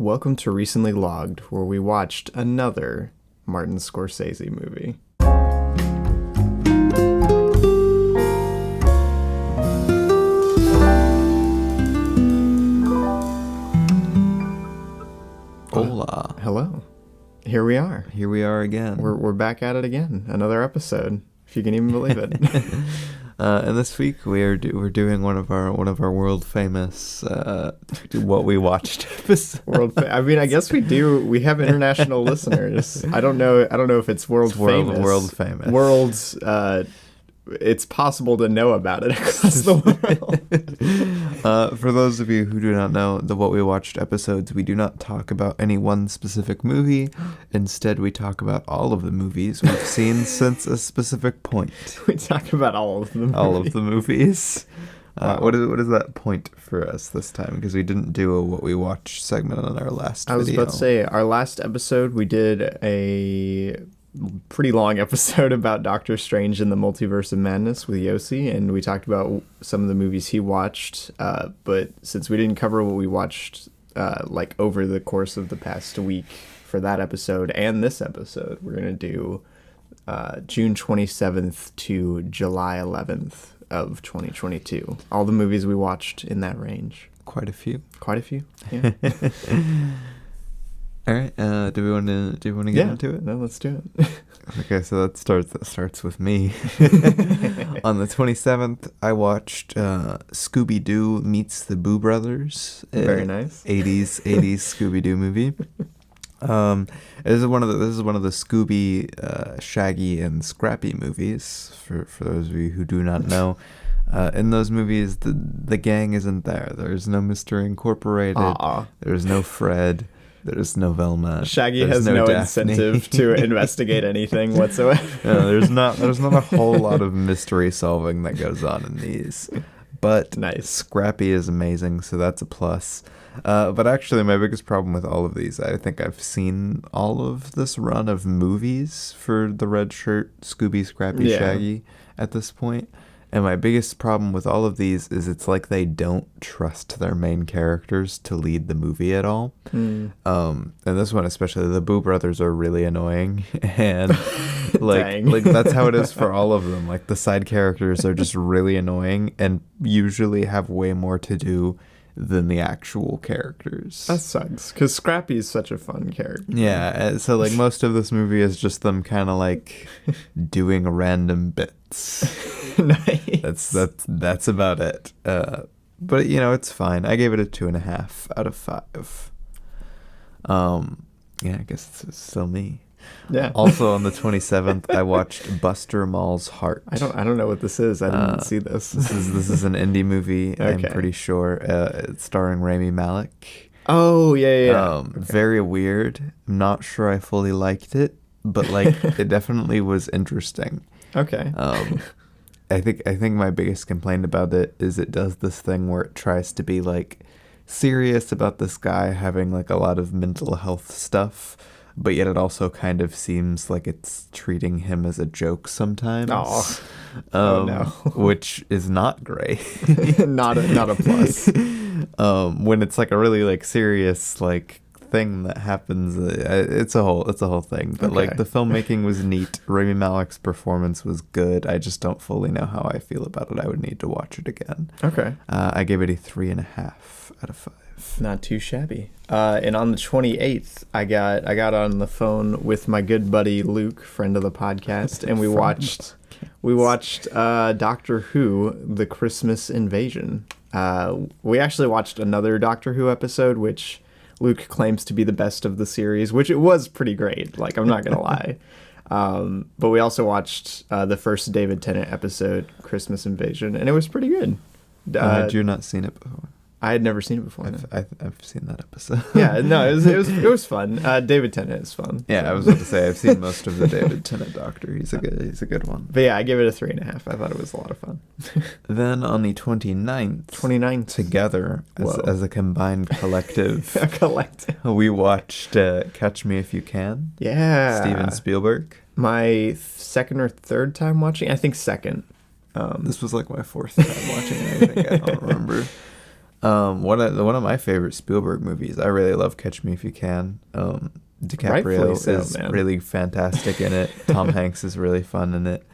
Welcome to Recently Logged, where we watched another Martin Scorsese movie. Hola. Hello. Here we are. Here we are again. We're back at it again. Another episode, if you can even believe it. And this week we're doing one of our world famous what we watched episodes. I guess we do. We have international listeners. I don't know if it's world famous. World famous. World's. It's possible to know about it across the world. For those of you who do not know, the What We Watched episodes, we do not talk about any one specific movie. Instead, we talk about all of the movies we've seen since a specific point. We talk about all of the movies. All of the movies. Wow. What is that point for us this time? Because we didn't do a What We Watched segment on our last video. I was about to say, our last episode, we did a pretty long episode about Doctor Strange and the Multiverse of Madness with Yossi, and we talked about some of the movies he watched, but since we didn't cover what we watched over the course of the past week for that episode and this episode, we're going to do June 27th to July 11th of 2022. All the movies we watched in that range. Quite a few, yeah. All right. Do we want to get into it? No, let's do it. Okay, so that starts with me. On the 27th, I watched Scooby-Doo Meets the Boo Brothers. Very nice. 80s Scooby-Doo movie. This is one of the Scooby, Shaggy, and Scrappy movies. For those of you who do not know. In those movies, the gang isn't there. There's no Mr. Incorporated. There's no Fred. There's no Velma. Shaggy has no incentive to investigate anything whatsoever. There's not a whole lot of mystery solving that goes on in these. But nice. Scrappy is amazing, so that's a plus. But actually, my biggest problem with all of these, I think I've seen all of this run of movies for the Red Shirt, Scooby, Scrappy, Shaggy at this point. And my biggest problem with all of these is it's like they don't trust their main characters to lead the movie at all. And this one especially, the Boo Brothers are really annoying. And like that's how it is for all of them. Like the side characters are just really annoying and usually have way more to do than the actual characters. That sucks, because Scrappy is such a fun character. Yeah, so like most of this movie is just them kind of like doing random bits. Nice. That's about it. But it's fine. I gave it a 2.5 out of 5. Yeah, I guess it's still me. Yeah. Also on the 27th, I watched Buster Mall's Heart. I don't know what this is. I didn't see this. This is an indie movie. Okay. I'm pretty sure. It's starring Rami Malek. Oh yeah. Okay. Very weird. I'm not sure I fully liked it, but like it definitely was interesting. Okay. I think my biggest complaint about it is it does this thing where it tries to be like serious about this guy having like a lot of mental health stuff, but yet it also kind of seems like it's treating him as a joke sometimes. Oh no. Which is not great. not a plus. When it's like a really like serious like thing that happens, it's a whole thing. But like the filmmaking was neat. Rami Malek's performance was good. I just don't fully know how I feel about it. I would need to watch it again. Okay. I gave it a 3.5 out of 5. Not too shabby. And on the 28th, I got on the phone with my good buddy Luke, friend of the podcast, and we watched Doctor Who: The Christmas Invasion. We actually watched another Doctor Who episode, which Luke claims to be the best of the series, which it was pretty great. Like, I'm not gonna lie. But we also watched the first David Tennant episode, Christmas Invasion, and it was pretty good. Had you not seen it before? I had never seen it before. I've seen that episode. Yeah, no, it was fun. David Tennant is fun. Yeah, so. I was about to say I've seen most of the David Tennant Doctor. He's a good one. But yeah, I give it a 3.5. I thought it was a lot of fun. Then on the 29th, together as a combined collective, we watched Catch Me If You Can. Yeah, Steven Spielberg. My second or third time watching. I think second. This was like my fourth time watching it. I don't remember. One of my favorite Spielberg movies. I really love Catch Me If You Can. DiCaprio is really fantastic in it. Tom Hanks is really fun in it.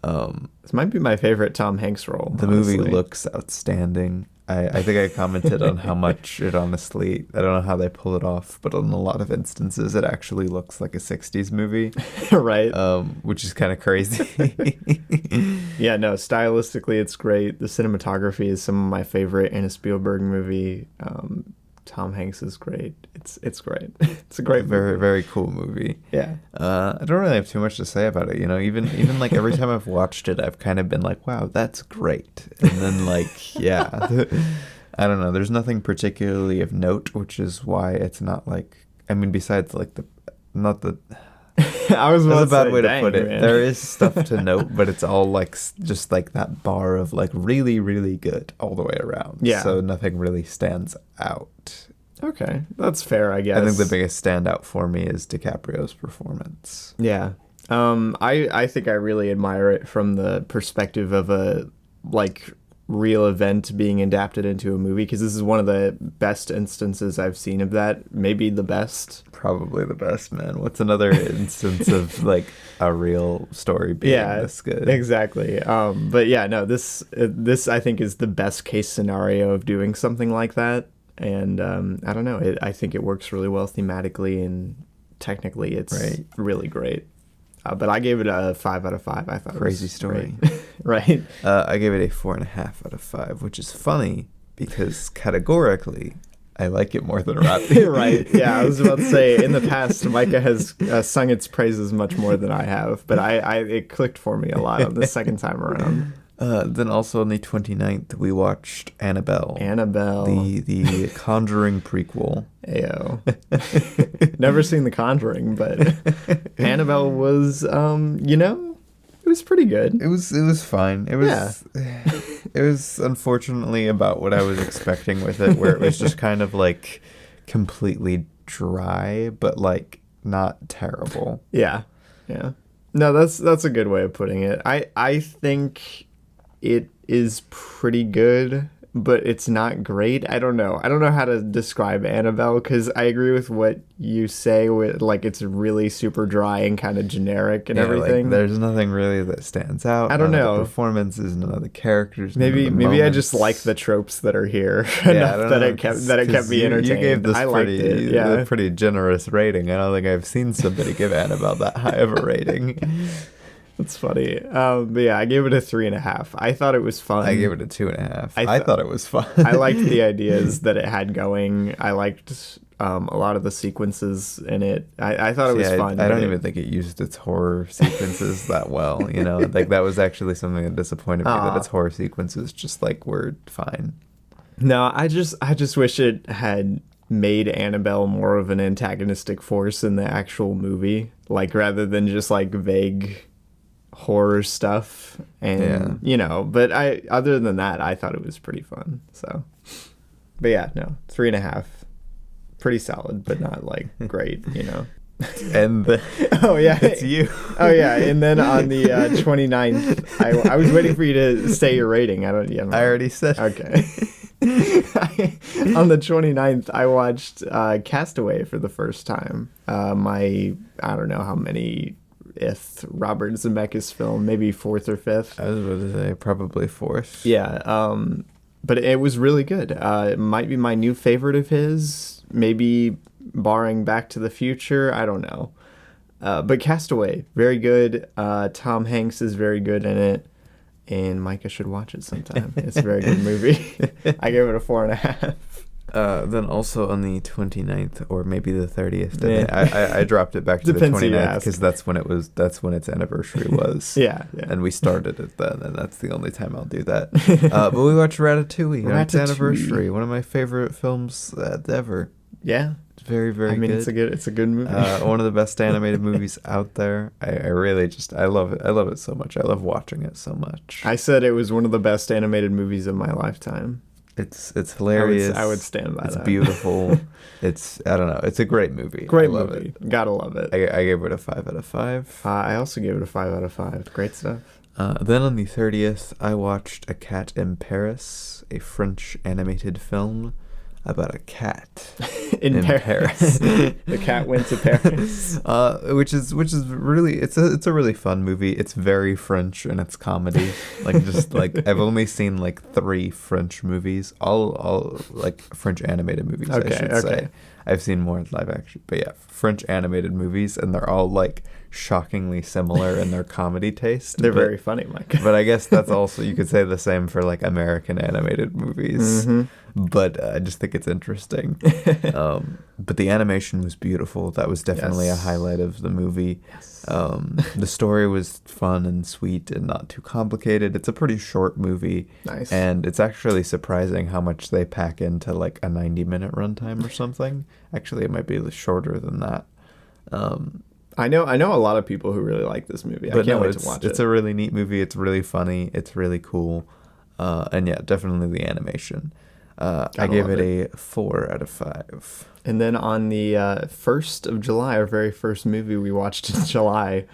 This might be my favorite Tom Hanks role. The movie looks outstanding. I think I commented on how much it honestly, I don't know how they pull it off, but in a lot of instances it actually looks like a 60s movie. Right. Which is kind of crazy. Yeah, no, stylistically it's great. The cinematography is some of my favorite in a Spielberg movie. Tom Hanks is great. It's great. It's a great movie. Very, very cool movie. Yeah. I don't really have too much to say about it. You know, even like every time I've watched it, I've kind of been like, wow, that's great. And then like, yeah, I don't know. There's nothing particularly of note, which is why it's not like, I mean, besides like I was about that's a bad way dang, to put it. man. There is stuff to note, but it's all like just like that bar of like really, really good all the way around. Yeah. So nothing really stands out. Okay, that's fair, I guess. I think the biggest standout for me is DiCaprio's performance. Yeah. I think I really admire it from the perspective of a like real event being adapted into a movie, because this is one of the best instances I've seen of that. Maybe the best. Probably the best, man. What's another instance of like a real story being this good? Exactly. But yeah, no, this I think is the best case scenario of doing something like that. And I don't know. I think it works really well thematically, and technically it's really great. But I gave it a 5 out of 5. I thought crazy it was story. Right. I gave it a 4.5 out of 5, which is funny because categorically I like it more than Robbie. Right. Yeah, I was about to say, in the past, Micah has sung its praises much more than I have, but it clicked for me a lot on the second time around. Then also on the 29th, we watched Annabelle. The Conjuring prequel. Ayo. Never seen The Conjuring, but Annabelle was, it was pretty good. It was fine. It was unfortunately about what I was expecting with it, where it was just kind of like completely dry, but like not terrible. Yeah. Yeah. No, that's a good way of putting it. I think it is pretty good, but it's not great. I don't know how to describe Annabelle, because I agree with what you say with like it's really super dry and kind of generic and everything. Like, there's nothing really that stands out. I don't know. The performances, none of the characters. Maybe I just like the tropes that are here enough that it kept me entertained. You gave this a pretty generous rating. I don't think I've seen somebody give Annabelle that high of a rating. That's funny. But yeah, I gave it a 3.5. I thought it was fun. I gave it a 2.5. I thought it was fun. I liked the ideas that it had going. I liked a lot of the sequences in it. I thought it was fun. I don't even think it used its horror sequences that well. You know, like that was actually something that disappointed me, that its horror sequences just like were fine. No, I just wish it had made Annabelle more of an antagonistic force in the actual movie, like rather than just like vague horror stuff. And but other than that, I thought it was pretty fun. So, but yeah, no, 3.5, pretty solid, but not like great, And it's you. Oh yeah, and then on the 29th, I was waiting for you to say your rating. I already said. Okay. On the 29th, I watched Castaway for the first time. I don't know how many Robert Zemeckis film, maybe 4th or 5th. I was about to say probably 4th. Yeah, but it was really good. It might be my new favorite of his, maybe barring Back to the Future. I don't know. But Castaway, very good. Tom Hanks is very good in it, and Micah should watch it sometime. It's a very good movie. I gave it a 4.5. Then also on the 29th or maybe the 30th, I dropped it back to the 29th because that's when its anniversary was. Yeah. And we started it then, and that's the only time I'll do that. But we watched Ratatouille on its anniversary, one of my favorite films ever. Yeah. It's very, very good. It's a good movie. One of the best animated movies out there. I really I love it. I love it so much. I love watching it so much. I said it was one of the best animated movies of my lifetime. It's hilarious. I would stand by that. It's beautiful. I don't know. It's a great movie. Great movie. Gotta love it. I gave it a 5 out of 5. I also gave it a 5 out of 5. Great stuff. Then on the 30th, I watched A Cat in Paris, a French animated film about a cat in Paris. The cat went to Paris. Which is really, it's a really fun movie. It's very French in its comedy. Like, just like, I've only seen like 3 French movies, all like French animated movies. I should say. I've seen more live action, but yeah, French animated movies, and they're all like shockingly similar in their comedy taste. They're very funny, Mike. But I guess that's also, you could say the same for like American animated movies. Mm-hmm. But I just think it's interesting. But the animation was beautiful. That was definitely a highlight of the movie. Yes. The story was fun and sweet and not too complicated. It's a pretty short movie. Nice. And it's actually surprising how much they pack into like a 90-minute runtime or something. Actually, it might be shorter than that. I know a lot of people who really like this movie. I can't wait to watch it. It's a really neat movie. It's really funny. It's really cool. And yeah, definitely the animation. I gave it a 4 out of 5. And then on the 1st of July, our very first movie we watched in July,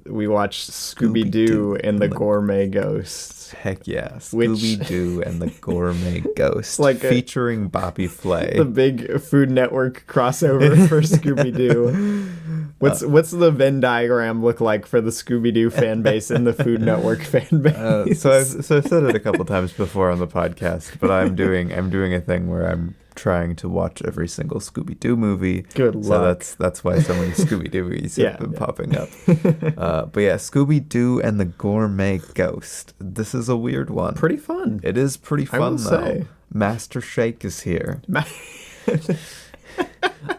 we watched Scooby-Doo and the Gourmet Ghost. Heck yeah. Scooby-Doo and the Gourmet Ghost. Featuring Bobby Flay. The big Food Network crossover for Scooby-Doo. What's the Venn diagram look like for the Scooby-Doo fan base and the Food Network fan base? So I've said it a couple times before on the podcast, but I'm doing a thing where I'm trying to watch every single Scooby-Doo movie. Good luck. So that's why so many Scooby-Doo movies have been popping up. But yeah, Scooby-Doo and the Gourmet Ghost. This is a weird one. Pretty fun. It is pretty fun, though. Say. Master Shake is here.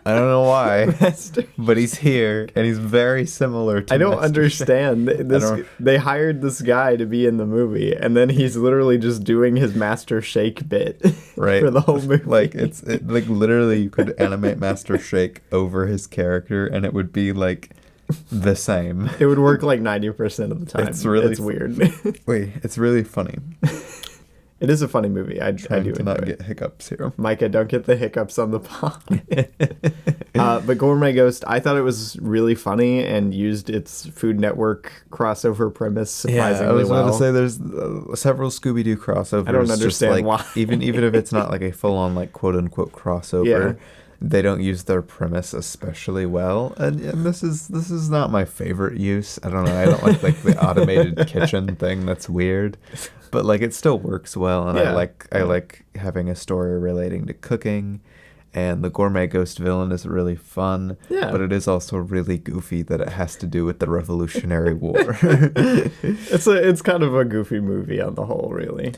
I don't know why, but he's here, and he's very similar to I don't understand. They hired this guy to be in the movie, and then he's literally just doing his Master Shake bit for the whole movie. Like, like literally you could animate Master Shake over his character, and it would be like the same. It would work like 90% of the time. It's weird. Wait, it's really funny. It is a funny movie. I do to not get hiccups here. Micah, don't get the hiccups on the pod. But Gourmet Ghost, I thought it was really funny and used its Food Network crossover premise surprisingly well. I was going to say there's several Scooby-Doo crossovers. I don't understand why. even if it's not like a full-on like quote-unquote crossover, they don't use their premise especially well. And this is not my favorite use. I don't know. I don't like the automated kitchen thing. That's weird. But like it still works well, and I like having a story relating to cooking, and the Gourmet Ghost villain is really fun. Yeah. But it is also really goofy that it has to do with the Revolutionary War. It's kind of a goofy movie on the whole, really.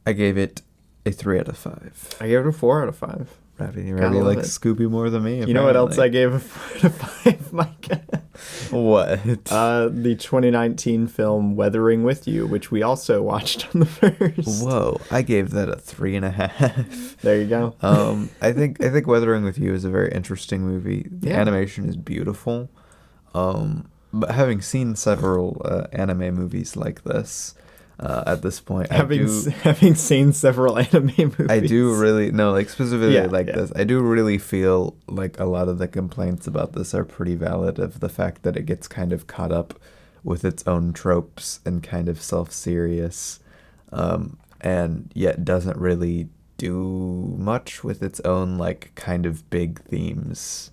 I gave it a 3 out of 5. I gave it a 4 out of 5. Robbie likes Scooby more than me. Apparently. You know what else I gave a 4 out of 5, Micah? What? The 2019 film Weathering with You, which we also watched on the 1st. Whoa, I gave that a 3.5. There you go. I think Weathering with You is a very interesting movie. The animation is beautiful. But having seen several anime movies like this, at this point, having seen several anime movies, I do really specifically this. I do really feel like a lot of the complaints about this are pretty valid. Of the fact that it gets kind of caught up with its own tropes and kind of self-serious, and yet doesn't really do much with its own like kind of big themes.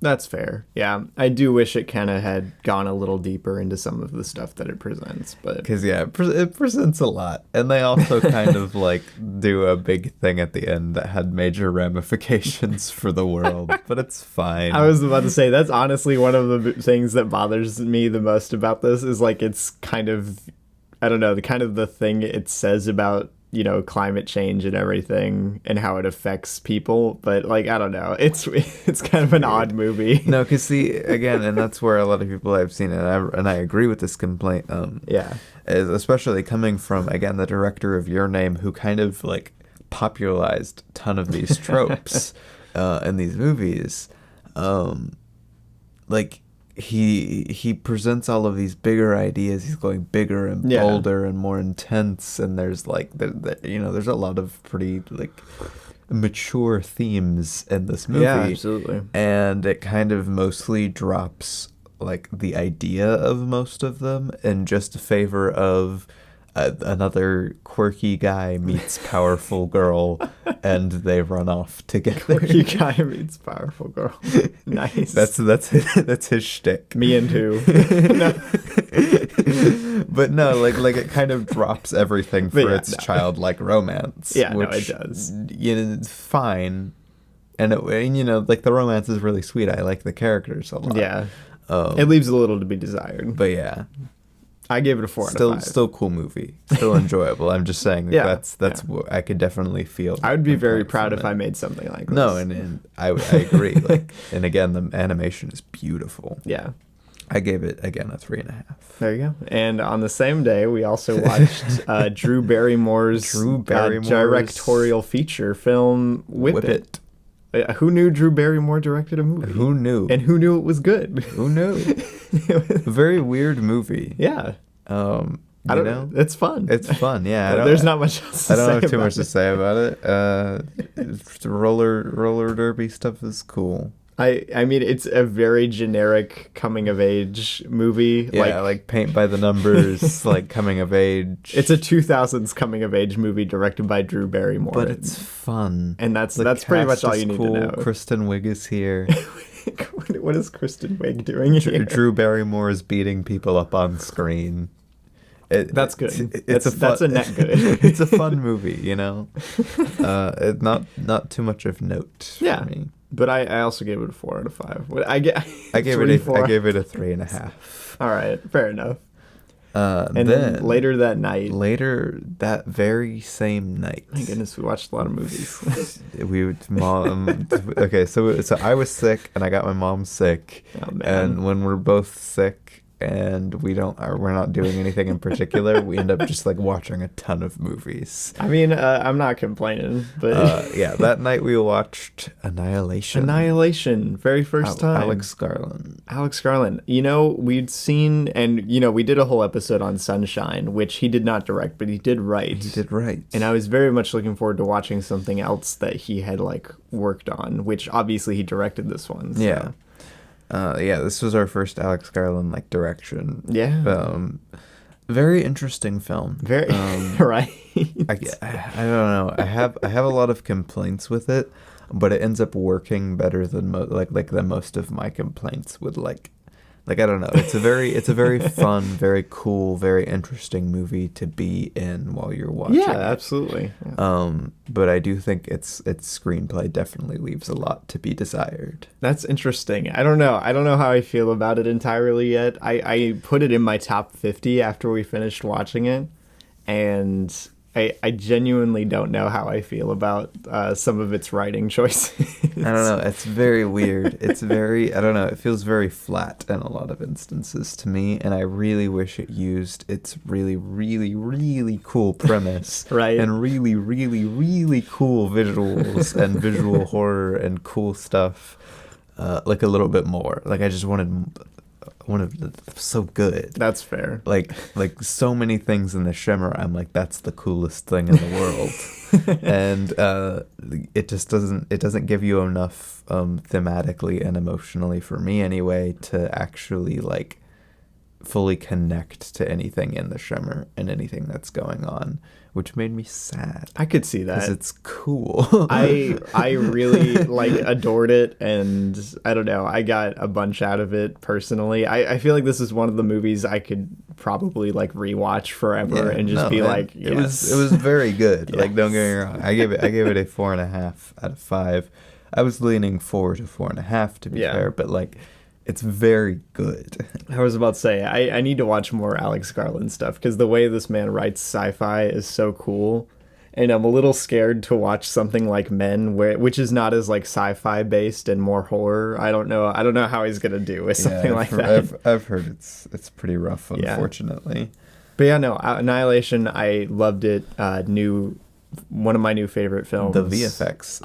That's fair. Yeah, I do wish it kind of had gone a little deeper into some of the stuff that it presents, but because it presents a lot, and they also kind of like do a big thing at the end that had major ramifications for the world. But it's fine. I was about to say that's honestly one of the things that bothers me the most about this is like it's kind of, I don't know, the thing it says about, you know, climate change and everything and how it affects people, but like I don't know, it's kind of an odd movie. No, because see, again, and that's where a lot of people I've seen, and I agree with this complaint. Is especially coming from, again, the director of Your Name, who kind of like popularized a ton of these tropes in these movies. Like he presents all of these bigger ideas. He's going bigger and bolder and more intense, and there's like there's a lot of pretty like mature themes in this movie. Yeah, absolutely. And it kind of mostly drops like the idea of most of them in just favor of another quirky guy meets powerful girl and they run off together. Quirky guy meets powerful girl. Nice. That's his shtick. Me and who. No. But no, like it kind of drops everything for its childlike romance. Yeah, which, no, it does. It's fine. And like the romance is really sweet. I like the characters a lot. Yeah. It leaves a little to be desired. But yeah. I gave it a 4 out of 5. Still cool movie. Still enjoyable. I'm just saying that's what I could definitely feel. I would be very proud if I made something like this. No, and I agree. Like, and again, the animation is beautiful. Yeah. I gave it again a 3.5. There you go. And on the same day, we also watched Drew Barrymore's directorial feature film Whip It. Who knew Drew Barrymore directed a movie? Who knew? And who knew it was good? Who knew? A very weird movie. Yeah. I don't know. It's fun. It's fun. Yeah. There's not much else to say. I don't have too much to say about it. Roller derby stuff is cool. I mean, it's a very generic coming of age movie. Yeah, like paint by the numbers, like coming of age. It's a 2000s coming of age movie directed by Drew Barrymore. But it's fun. And that's pretty much all you need to know. Kristen Wiig is here. What is Kristen Wiig doing here? Drew Barrymore is beating people up on screen. That's good. That's a net good. It's a fun movie, you know. Not too much of note. Yeah. For me. But I also gave it a 4 out of 5. I gave it a 3.5. All right, fair enough. And then later that very same night. My goodness, we watched a lot of movies. Okay, so I was sick and I got my mom sick. Oh, man. And when we're both sick and we're not doing anything in particular, we end up just like watching a ton of movies. I mean, I'm not complaining, but yeah, that night we watched Annihilation, very first time. Alex Garland. You know, we'd seen, and you know, we did a whole episode on Sunshine, which he did not direct, but he did write. And I was very much looking forward to watching something else that he had like worked on, which obviously he directed this one. So. Yeah. This was our first Alex Garland like direction. Yeah. Very interesting film. Very right. I don't know. I have a lot of complaints with it, but it ends up working better than than most of my complaints would like. Like, I don't know. It's a very fun, very cool, very interesting movie to be in while you're watching. Yeah, absolutely. Yeah. But I do think its screenplay definitely leaves a lot to be desired. That's interesting. I don't know how I feel about it entirely yet. I put it in my top 50 after we finished watching it, and I genuinely don't know how I feel about some of its writing choices. I don't know. It's very weird. I don't know. It feels very flat in a lot of instances to me, and I really wish it used its really, really, really cool premise. Right. And really, really, really cool visuals and visual horror and cool stuff like a little bit more. Like, I just wanted so good. That's fair. Like so many things in the Shimmer, I'm like, that's the coolest thing in the world. And it just doesn't give you enough thematically and emotionally, for me anyway, to actually like fully connect to anything in the Shimmer and anything that's going on, which made me sad. I could see that. Because it's cool. I really adored it, and I don't know, I got a bunch out of it personally. I feel like this is one of the movies I could probably rewatch forever and just yes. It was very good. Yes. Like, don't get me wrong. I gave it a 4.5 out of 5. I was leaning 4 to 4.5 to be fair, but it's very good. I was about to say, I need to watch more Alex Garland stuff, because the way this man writes sci-fi is so cool. And I'm a little scared to watch something like Men, which is not as sci-fi based and more horror. I don't know how he's gonna do with something like that. I've heard it's pretty rough, unfortunately. Yeah. But yeah, no, Annihilation, I loved it. One of my new favorite films. The VFX.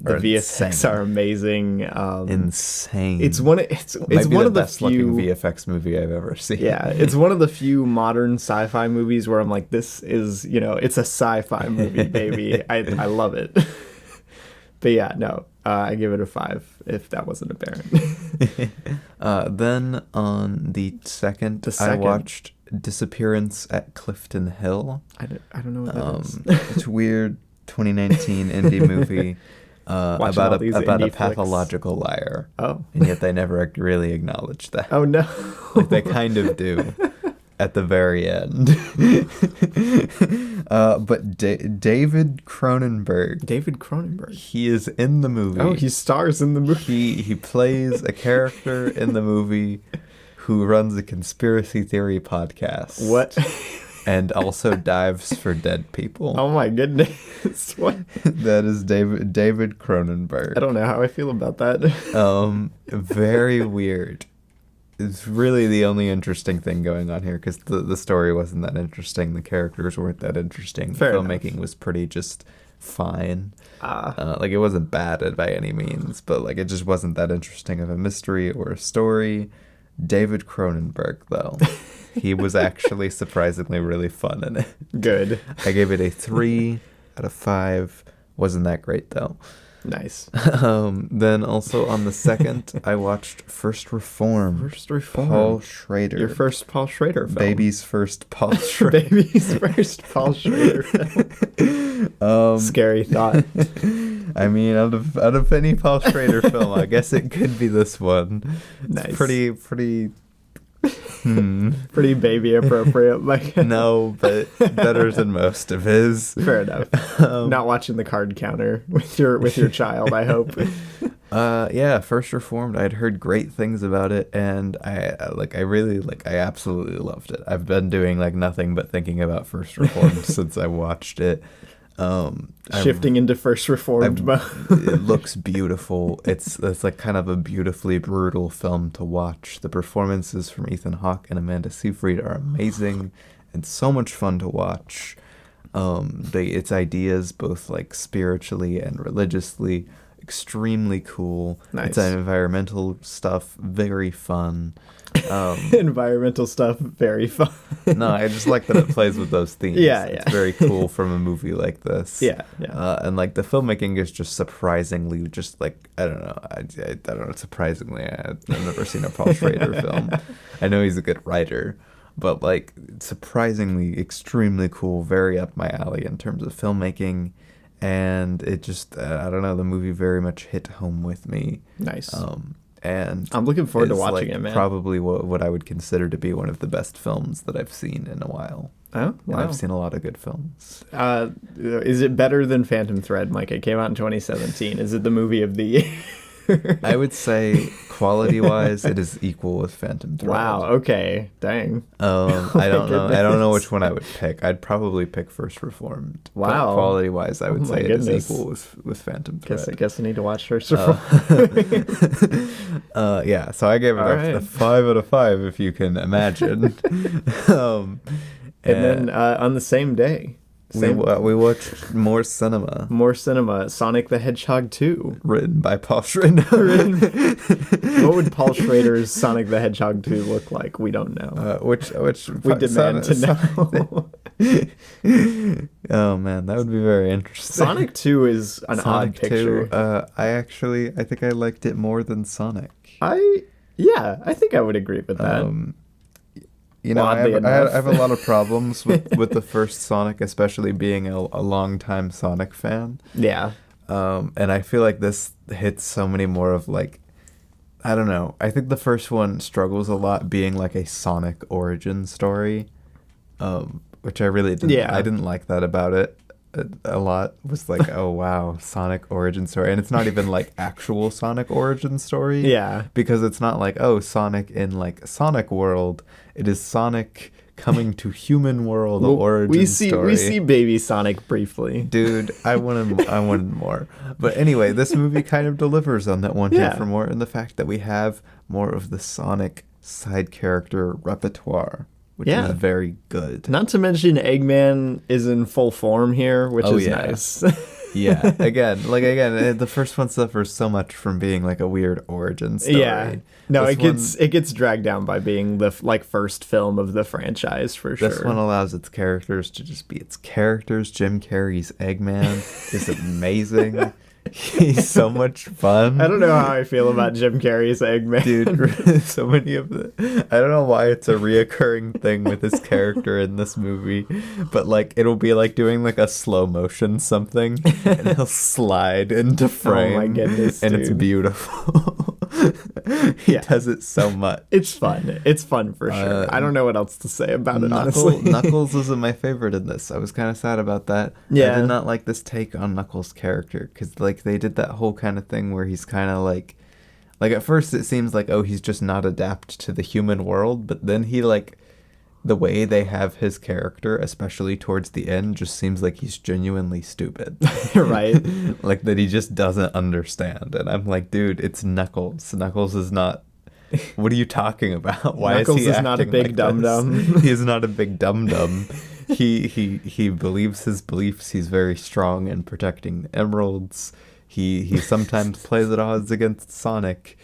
The VFX are amazing. Insane. It's one of the best looking few VFX movie I've ever seen. Yeah, it's one of the few modern sci-fi movies where I'm like, this is, it's a sci-fi movie, baby. I love it. But yeah, no, I give it a 5 if that wasn't apparent. Then on the second, I watched Disappearance at Clifton Hill. I don't know what that is. It's weird 2019 indie movie about a pathological liar. Oh. And yet they never really acknowledge that. Oh, no. Like they kind of do at the very end. But David Cronenberg. David Cronenberg. He is in the movie. Oh, he stars in the movie. He plays a character in the movie who runs a conspiracy theory podcast. What? And also dives for dead people. Oh my goodness. What? That is David Cronenberg. I don't know how I feel about that. Very weird. It's really the only interesting thing going on here because the story wasn't that interesting. The characters weren't that interesting. Fair Filmmaking was pretty just fine. Like it wasn't bad by any means, but like it just wasn't that interesting of a mystery or a story. David Cronenberg, though, he was actually surprisingly really fun in it. Good. I gave it a 3 out of 5. Wasn't that great though. Nice. Then also on the second, I watched First Reformed. First Reformed. Paul Schrader. Your first Paul Schrader film. Baby's first Paul Schrader. Baby's first Paul Schrader film. Scary thought. I mean, out of any Paul Schrader film, I guess it could be this one. Nice. It's pretty. Pretty baby appropriate. Like no, but better than most of his. Fair enough. Not watching the card counter with your child, I hope. Yeah, First Reformed. I'd heard great things about it, and I absolutely loved it. I've been doing like nothing but thinking about First Reformed since I watched it. Shifting into First Reformed mode. It looks beautiful. It's like kind of a beautifully brutal film to watch. The performances from Ethan Hawke and Amanda Seyfried are amazing and so much fun to watch. Its ideas, both like spiritually and religiously, extremely cool. Nice. It's environmental stuff, very fun. Environmental stuff, very fun. No, I just like that it plays with those themes. Yeah. It's very cool from a movie like this. Yeah. And like the filmmaking is just surprisingly, just like I don't know. Surprisingly, I've never seen a Paul Schrader film. I know he's a good writer, but like surprisingly, extremely cool, very up my alley in terms of filmmaking. And it just, I don't know, the movie very much hit home with me. Nice. And I'm looking forward to watching it, man. Probably what I would consider to be one of the best films that I've seen in a while. Oh, wow. I've seen a lot of good films. Is it better than Phantom Thread, Micah? It came out in 2017. Is it the movie of the year? I would say quality-wise, it is equal with Phantom Thread. Wow. Okay. Dang. I don't know. I don't know which one I would pick. I'd probably pick First Reformed. Wow. But quality-wise, I would say goodness. it is equal with Phantom Thread. I guess I need to watch First Reformed. Yeah. So I gave it a 5 out of 5, if you can imagine. And then on the same day. We watched more cinema. More cinema. Sonic the Hedgehog 2. Written by Paul Schrader. What would Paul Schrader's Sonic the Hedgehog 2 look like? We don't know. Which we demand to know. Oh man, that would be very interesting. Sonic 2 is an odd picture. 2, I think I liked it more than Sonic. I think I would agree with that. You know, I have a lot of problems with the first Sonic, especially being a longtime Sonic fan. Yeah. And I feel like this hits so many more of like, I don't know. I think the first one struggles a lot being like a Sonic origin story, which I really didn't. Yeah. I didn't like that about it a lot. Was like, oh wow, Sonic origin story, and it's not even like actual Sonic origin story. Yeah. Because it's not like, oh, Sonic in like Sonic World. It is Sonic coming to human world origin story. We see baby Sonic briefly. Dude, I wanted more. But anyway, this movie kind of delivers on that wanting for more, and the fact that we have more of the Sonic side character repertoire, which is very good. Not to mention Eggman is in full form here, which is nice. Yeah, again, the first one suffers so much from being like a weird origin story. Yeah, no, it gets dragged down by being the first film of the franchise for sure. This one allows its characters to just be its characters. Jim Carrey's Eggman is amazing. He's so much fun. I don't know how I feel about Jim Carrey's Eggman. Dude, so many of the... I don't know why it's a reoccurring thing with his character in this movie, but like it'll be like doing like a slow motion something, and he'll slide into frame. Oh my goodness, and dude. it's beautiful. He does it so much. It's fun. It's fun for sure. I don't know what else to say about it, honestly. Knuckles wasn't my favorite in this. I was kind of sad about that. Yeah. I did not like this take on Knuckles' character, because like they did that whole kind of thing where he's kind of like at first it seems like, oh, he's just not adapt to the human world, but then he like, the way they have his character, especially towards the end, just seems like he's genuinely stupid. Right. Like that he just doesn't understand. And I'm like, dude, it's Knuckles. Knuckles is not... What are you talking about? Why Knuckles is he is not a acting big like dum-dum. this? He is not a big dum-dum. He believes his beliefs. He's very strong in protecting the emeralds. He sometimes plays at odds against Sonic.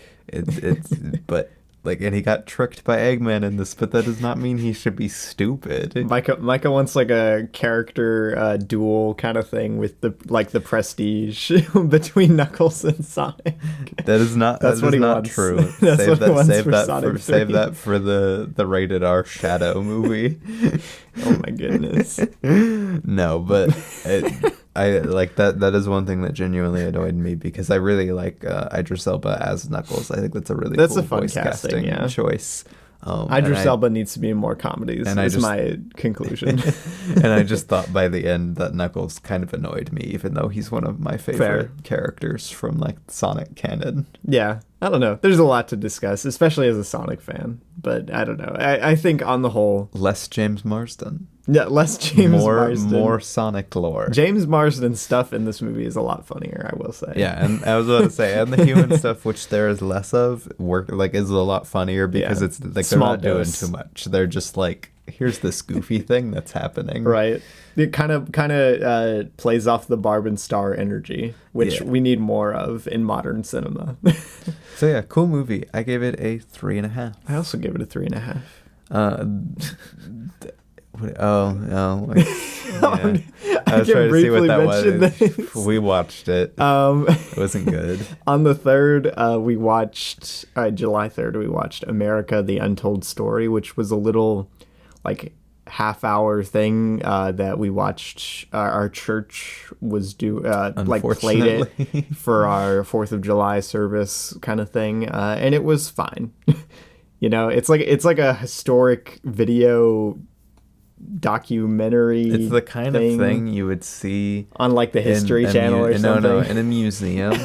But like, and he got tricked by Eggman in this, but that does not mean he should be stupid. Micah wants like a character duel kind of thing with the prestige between Knuckles and Sonic. That is not. That's that what is he not wants. true. That's Save what he wants for that Sonic for save 3. that for the rated R Shadow movie. Oh my goodness. No, but I like that. That is one thing that genuinely annoyed me, because I really like Idris Elba as Knuckles. I think that's a really cool a fun voice casting, casting choice. Idris Elba needs to be in more comedies. and Is my conclusion. And I just thought by the end that Knuckles kind of annoyed me, even though he's one of my favorite characters from like Sonic canon. Yeah, I don't know. There's a lot to discuss, especially as a Sonic fan. But I don't know. I think on the whole, Less James Marsden. yeah, less James Marsden. More Sonic lore. James Marsden stuff in this movie is a lot funnier, I will say. Yeah, and I was about to say, and the human stuff, which there is less of, is a lot funnier, because it's like they're Small not doing dose. too much. They're just like, here's this goofy thing that's happening. Right. It kind of plays off the Barb and Star energy, which we need more of in modern cinema. So yeah, cool movie. I gave it a 3.5. I also give it a 3.5. I was trying to see what that was. We watched it. It wasn't good. On the 3rd, we watched July 3rd. We watched America: The Untold Story, which was a little like half-hour thing that we watched. Our church was played it for our 4th of July service kind of thing, and it was fine. You know, it's like a historic video documentary. It's the kind of thing you would see on like the History Channel or something. No, in a museum,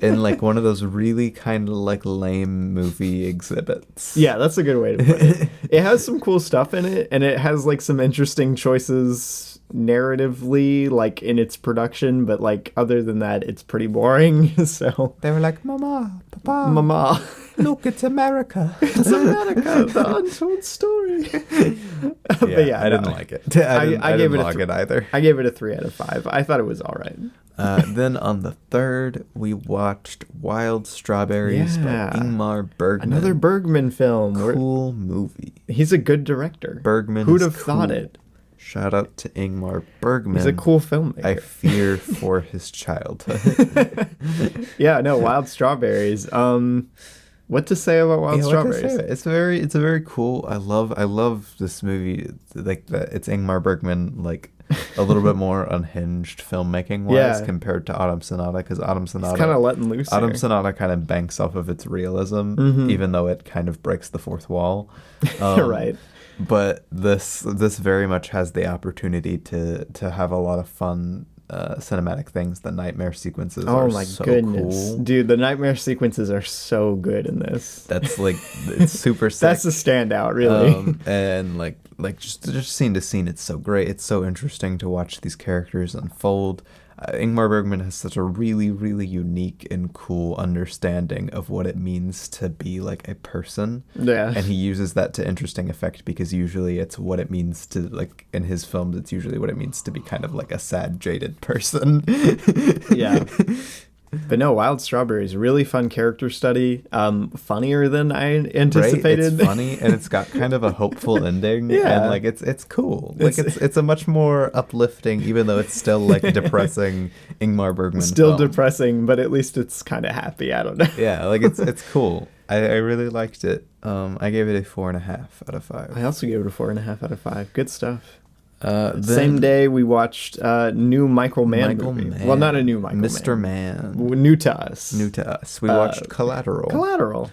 in like one of those really kind of like lame movie exhibits. Yeah, that's a good way to put it. It has some cool stuff in it, and it has like some interesting choices narratively, like in its production, but like other than that, it's pretty boring. So they were like, Mama, Papa, Mama, look, it's America. It's America, the untold story. But I didn't like it. I didn't like it either. I gave it a 3 out of 5. I thought it was all right. Then on the 3rd, we watched Wild Strawberries by Ingmar Bergman. Another Bergman film. Cool movie. He's a good director. Bergman. Who'd have thought it? Shout out to Ingmar Bergman. He's a cool filmmaker. I fear for his childhood. Yeah, no, Wild Strawberries. What to say about Wild Strawberries? It's a very cool. I love this movie. Like that, it's Ingmar Bergman, like a little bit more unhinged filmmaking wise compared to Autumn Sonata, because Autumn Sonata kind of letting loose. Autumn Sonata kind of banks off of its realism, even though it kind of breaks the fourth wall. Right. But this very much has the opportunity to have a lot of fun cinematic things. The nightmare sequences are so cool. Dude, the nightmare sequences are so good in this. That's like, it's super sick. That's a standout, really. And like just scene to scene, it's so great. It's so interesting to watch these characters unfold. Ingmar Bergman has such a really, really unique and cool understanding of what it means to be like a person. Yeah. And he uses that to interesting effect, because usually it's what it means to, like, in his films, it's usually what it means to be kind of like a sad, jaded person. Yeah. But no, Wild Strawberries, really fun character study. Funnier than I anticipated. Right? It's funny, and it's got kind of a hopeful ending. Yeah. And like it's cool. Like it's a much more uplifting, even though it's still like depressing Ingmar Bergman. Still film. depressing, but at least it's kind of happy. I don't know. Yeah, like it's cool. I really liked it. I gave it a 4.5 out of 5. I also gave it a 4.5 out of 5. Good stuff. Then Same day we watched new Michael Mann movie. Mann. Well, not a new Michael Mr. Mann. New to us. New to us. We watched Collateral. Collateral.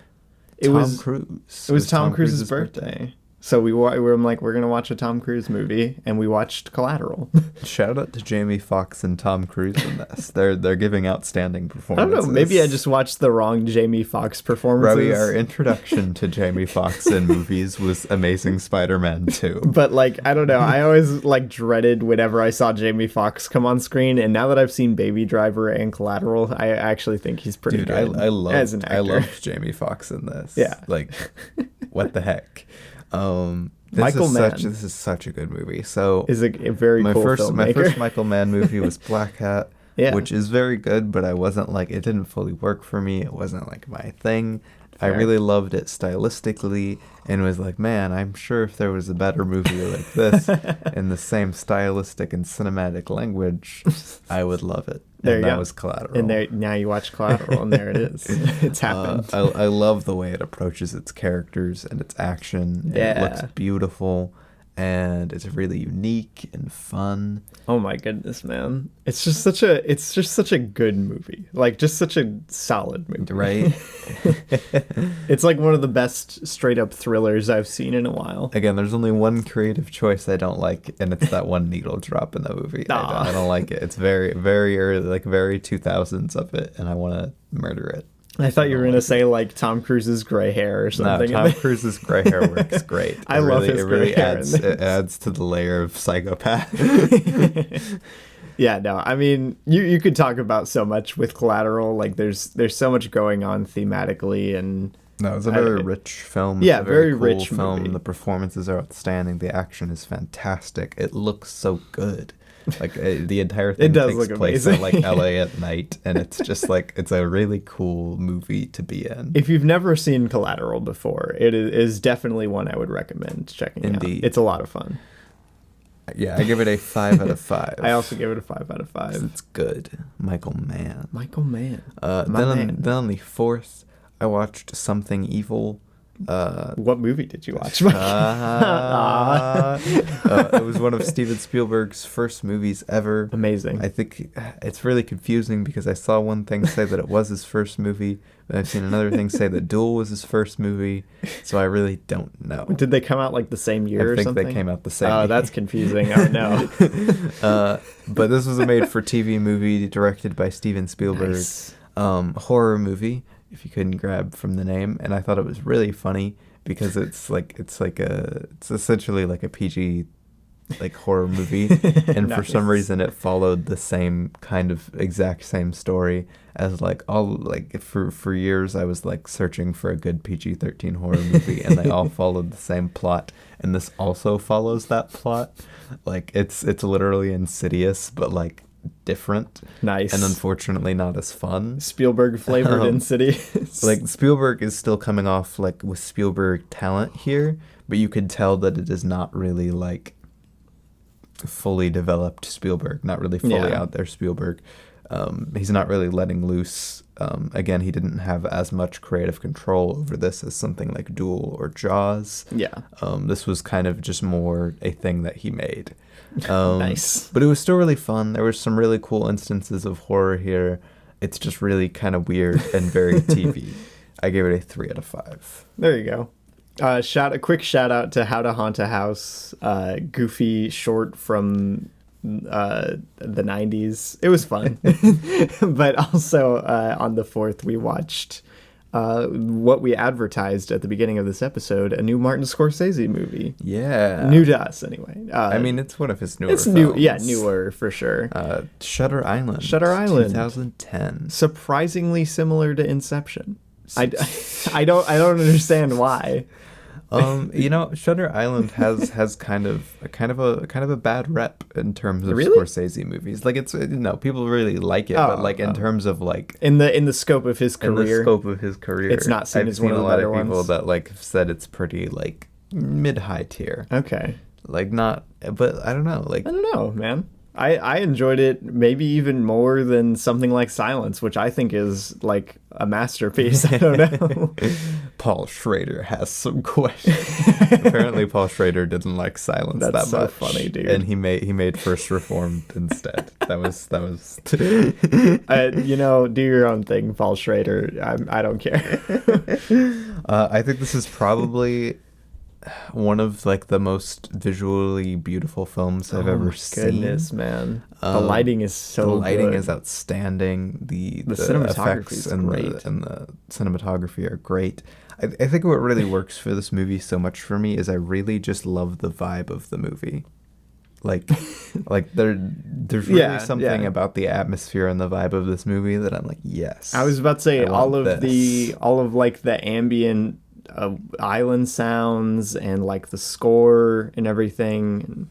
It was Tom Cruise. It was Tom Cruise's birthday. So we're like, we're going to watch a Tom Cruise movie, and we watched Collateral. Shout out to Jamie Foxx and Tom Cruise in this. They're giving outstanding I performances. don't know. Maybe I just watched the wrong Jamie Foxx performances. Robbie, our introduction to Jamie Foxx in movies was Amazing Spider-Man 2. But like, I don't know. I always like dreaded whenever I saw Jamie Foxx come on screen, and now that I've seen Baby Driver and Collateral, I actually think he's pretty Dude, good. I love as an actor. I loved Jamie Foxx in this. Yeah. Like, what the heck? Michael Mann this is such a good movie. So is a very cool filmmaker. My first Michael Mann movie was Black Hat, Yeah. which is very good, but I wasn't like, it didn't fully work for me. It wasn't like my thing. Fair. I really loved it stylistically and was like, man, I'm sure if there was a better movie like this in the same stylistic and cinematic language, I would love it. There And you that go. was Collateral. And there, now you watch Collateral, and there it is. It's happened. I love the way it approaches its characters and its action. And Yeah. It looks beautiful, and it's really unique and fun. Oh my goodness, man! It's just such a good movie. Like, just such a solid movie, Right? It's like one of the best straight up thrillers I've seen in a while. Again, there's only one creative choice I don't like, and it's that one needle drop in the movie. I don't like it. It's very, very early, like very 2000s of it, and I want to murder it. I thought you were gonna say like Tom Cruise's gray hair or something. No, Tom Cruise's gray hair works great. I love his gray hair in It adds to the layer of psychopath. Yeah, no, I mean, you could talk about so much with Collateral. Like, there's so much going on thematically, and No, it's a very rich film. Yeah, It's a very cool rich film. movie. The performances are outstanding. The action is fantastic. It looks so good. Like the entire thing does takes look place amazing. in like LA at night, and it's just like it's a really cool movie to be in. if you've never seen Collateral before, it is definitely one I would recommend checking Indeed. out. It's a lot of fun. Yeah, I give it a 5 out of 5. I also give it a 5 out of 5. It's good. Michael Mann. Michael Mann. Then on the 4th, I watched Something Evil. What movie did you watch? It was one of Steven Spielberg's first movies ever. Amazing. I think it's really confusing because I saw one thing say that it was his first movie, but I've seen another thing say that Duel was his first movie, so I really don't know. Did they come out like the same year or something? I think they came out the same Oh, year. that's confusing. Oh, no. But this was a made-for-TV movie directed by Steven Spielberg. Nice. Horror movie, if you couldn't grab from the name, and I thought it was really funny because it's essentially like a PG like horror movie, and for some Nice. reason it followed the same kind of exact same story as like all like for years I was like searching for a good PG-13 horror movie, and they all followed the same plot, and this also follows that plot. Like it's literally Insidious, but like different. Nice. And unfortunately not as fun. Spielberg flavored Insidious. Like Spielberg is still coming off like with Spielberg talent here, but you could tell that it is not really like fully developed Spielberg, not really fully out there Spielberg. He's not really letting loose. Again, he didn't have as much creative control over this as something like Duel or Jaws. Yeah. This was kind of just more a thing that he made. Nice. But it was still really fun. There were some really cool instances of horror here. It's just really kind of weird and very TV. I gave it a 3 out of 5. There you go. A quick shout out to How to Haunt a House, goofy short from the 90s. It was fun. But also on the 4th, we watched what we advertised at the beginning of this episode, a new Martin Scorsese movie. Yeah. New to us, anyway. I mean, it's one of his newer it's films. new. Yeah, newer for sure. Shutter Island. Shutter Island. 2010. Surprisingly similar to Inception. I don't understand why. Shutter Island has kind of a bad rep in terms of Really? Scorsese movies. Like it's people really like it, but like in terms of like in the scope of his career, it's not seen as one of the better ones. I've seen a lot of people that like have said it's pretty like mid-high tier. Okay. Like not, but I don't know. Like I don't know, man. I enjoyed it maybe even more than something like Silence, which I think is like a masterpiece. I don't know. Paul Schrader has some questions. Apparently, Paul Schrader didn't like Silence that much. That's so funny, dude. And he made First Reformed instead. That was. Do your own thing, Paul Schrader. I don't care. I think this is probably one of like the most visually beautiful films I've ever seen. Goodness, man. The lighting is so good. The lighting is outstanding. The cinematography is great. And the cinematography are great. I think what really works for this movie so much for me is I really just love the vibe of the movie. Like there's really something about the atmosphere and the vibe of this movie that I'm like, yes. I was about to say all of like the ambient island sounds and like the score and everything.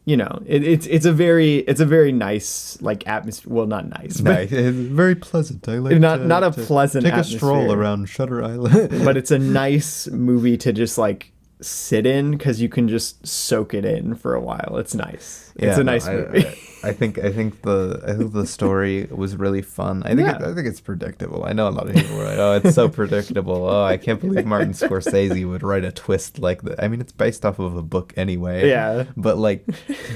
It's a very nice like atmosphere. Well, not nice, but it's very pleasant. I like not a pleasant take atmosphere. A stroll around Shutter Island. But it's a nice movie to just like sit in because you can just soak it in for a while. It's nice. It's a nice movie. I think the story was really fun. I think it's predictable. I know a lot of people were like, "Oh, it's so predictable. Oh, I can't believe Martin Scorsese would write a twist like that." I mean, it's based off of a book anyway. Yeah. But like,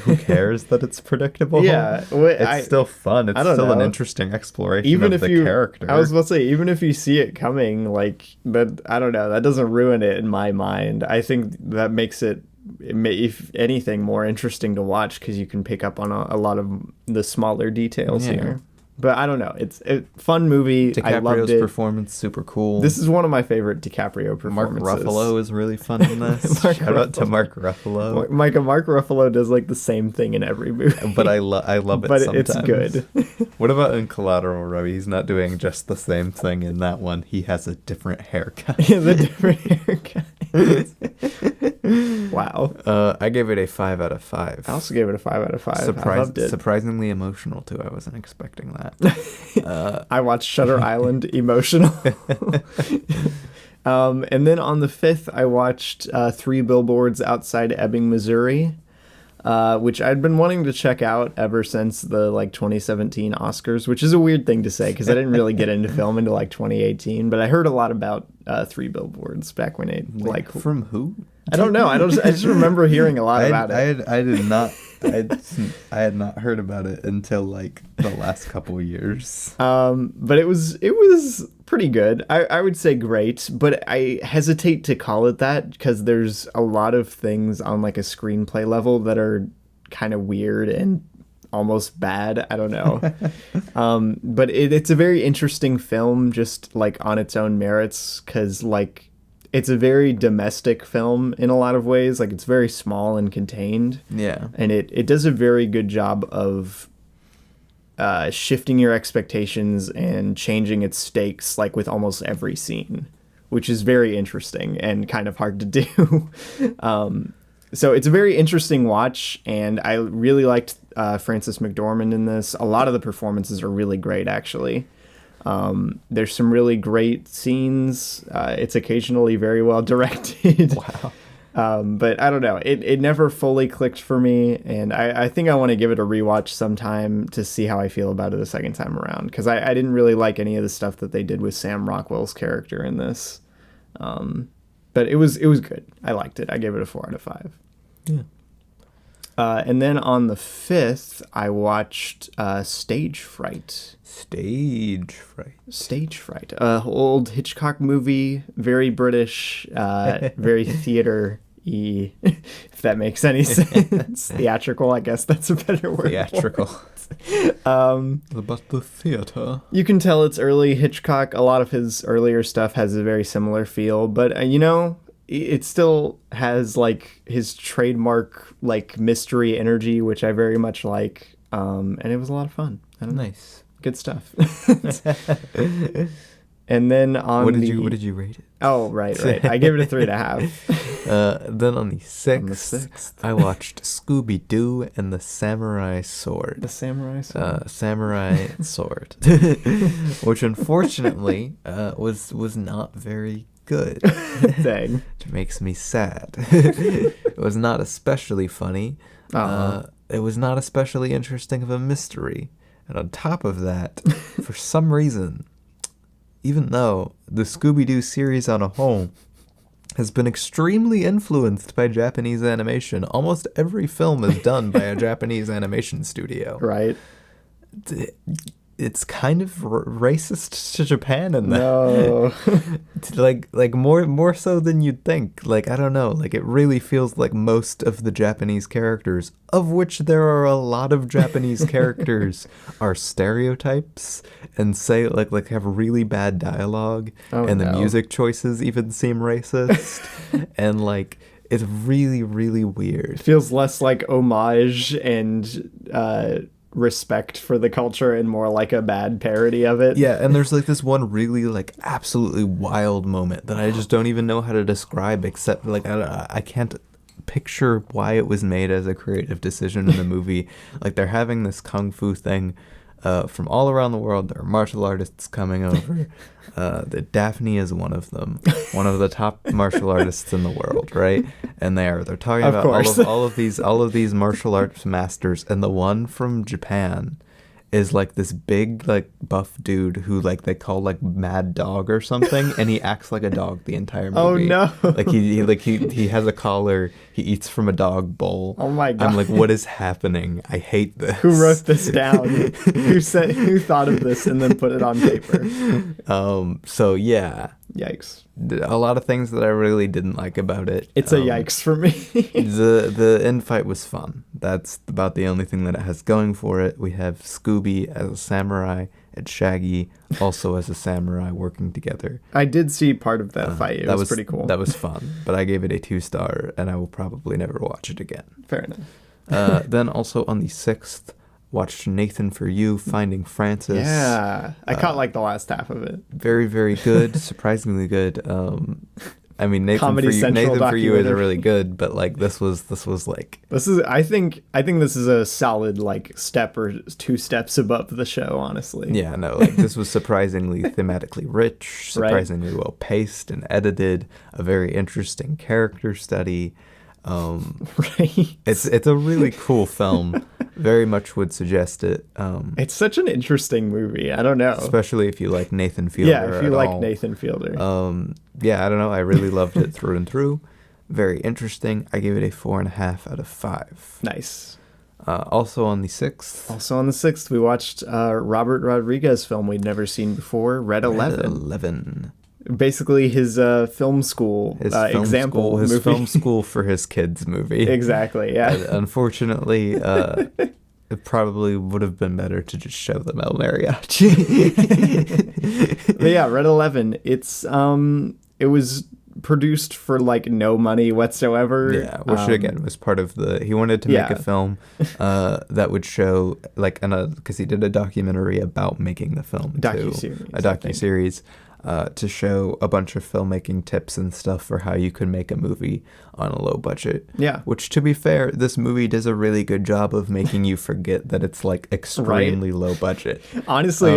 who cares that it's predictable? Yeah. It's still fun. It's still an interesting exploration of the character. I was about to say, even if you see it coming, like, but I don't know, that doesn't ruin it in my mind. I think that makes it, if anything, more interesting to watch because you can pick up on a lot of the smaller details here. But I don't know. It's a fun movie. I loved it. Performance, super cool. This is one of my favorite DiCaprio performances. Mark Ruffalo is really fun in this. Shout out to Mark Ruffalo. Micah, Mark Ruffalo does like the same thing in every movie. But I love it but sometimes. It's good. What about in Collateral, Robbie? He's not doing just the same thing in that one. He has a different haircut. He has a different haircut. Wow. I gave it a 5 out of 5. I also gave it a 5 out of 5. I loved it. Surprisingly emotional too. I wasn't expecting that. I watched Shutter Island emotional. And then on the 5th, I watched 3 Billboards Outside Ebbing, Missouri, which I'd been wanting to check out ever since the 2017 Oscars, which is a weird thing to say because I didn't really get into film until 2018. But I heard a lot about 3 Billboards back when it from who? I don't know. I just remember hearing a lot about it. I did not. I had not heard about it until the last couple years. But it was pretty good. I would say great, but I hesitate to call it that because there's a lot of things on a screenplay level that are kind of weird and almost bad. I don't know. But it's a very interesting film just on its own merits because it's a very domestic film in a lot of ways. It's very small and contained. Yeah. And it does a very good job of shifting your expectations and changing its stakes with almost every scene, which is very interesting and kind of hard to do. So it's a very interesting watch, and I really liked Frances McDormand in this. A lot of the performances are really great, actually. There's some really great scenes. It's occasionally very well directed. Wow. But I don't know. It never fully clicked for me, and I think I want to give it a rewatch sometime to see how I feel about it a second time around, because I didn't really like any of the stuff that they did with Sam Rockwell's character in this. But it was good. I liked it. I gave it a 4 out of 5. Yeah. And then on the 5th, I watched Stage Fright. Stage Fright. Old Hitchcock movie, very British, very theater-y, if that makes any sense. Theatrical, I guess that's a better word. Theatrical. About the theater. You can tell it's early Hitchcock. A lot of his earlier stuff has a very similar feel, but it still has his trademark mystery energy, which I very much like. And it was a lot of fun. Nice. Good stuff. And then on what did you rate it? Oh, right. I gave it a 3.5. Then on the 6th, I watched Scooby-Doo and the Samurai Sword. The Samurai Sword? Samurai Sword. Which unfortunately was not very good. Dang. Which makes me sad. It was not especially funny. It was not especially interesting of a mystery. And on top of that, for some reason, even though the Scooby-Doo series on a whole has been extremely influenced by Japanese animation, almost every film is done by a Japanese animation studio. Right. It's kind of racist to Japan in that. No. like more so than you'd think. Like, I don't know. Like, it really feels like most of the Japanese characters, of which there are a lot of Japanese characters, are stereotypes and say like have really bad dialogue, and the music choices even seem racist, and like it's really, really weird. It feels less like homage and respect for the culture and more like a bad parody of it. Yeah, and there's like this one really like absolutely wild moment that I just don't even know how to describe, except like I can't picture why it was made as a creative decision in the movie. Like, they're having this kung fu thing from all around the world. There are martial artists coming over. Daphne is one of them, one of the top martial artists in the world, right? And they're talking about all of these martial arts masters, and the one from Japan is like this big like buff dude who like they call like Mad Dog or something, and he acts like a dog the entire movie. Oh no! Like he has a collar. He eats from a dog bowl. Oh my god! I'm like, what is happening? I hate this. Who wrote this down? Who thought of this and then put it on paper? So yeah. Yikes. A lot of things that I really didn't like about it. It's a yikes for me. The end fight was fun. That's about the only thing that it has going for it. We have Scooby as a samurai and Shaggy also as a samurai working together. I did see part of that fight. It was pretty cool. That was fun, but I gave it a 2-star, and I will probably never watch it again. Fair enough. Then also on the 6th, watched Nathan For You, Finding Francis. Yeah, I caught like the last half of it. Very, very good. Surprisingly good. I mean, Nathan For You is really good, but like this was like I think this is a solid like step or 2 steps above the show, honestly. Yeah, no, like this was surprisingly thematically rich, surprisingly well paced and edited, a very interesting character study. Right. It's a really cool film. Very much would suggest it. It's such an interesting movie. I don't know. Especially if you like Nathan Fielder. Yeah, if you like Nathan Fielder. Yeah, I don't know. I really loved it through and through. Very interesting. I gave it a 4.5 out of 5. Nice. Also on the 6th. We watched Robert Rodriguez film we'd never seen before, Red 11. Basically his film school example movie. His film school for his kids movie. Exactly, yeah. Unfortunately, it probably would have been better to just show them El Mariachi. But yeah, Red 11. It was produced for like no money whatsoever. Yeah, which again was part of he wanted to make a film that would show like because he did a documentary about making the film docuseries. To show a bunch of filmmaking tips and stuff for how you could make a movie on a low budget. Yeah. Which, to be fair, this movie does a really good job of making you forget that it's like extremely low budget. Honestly,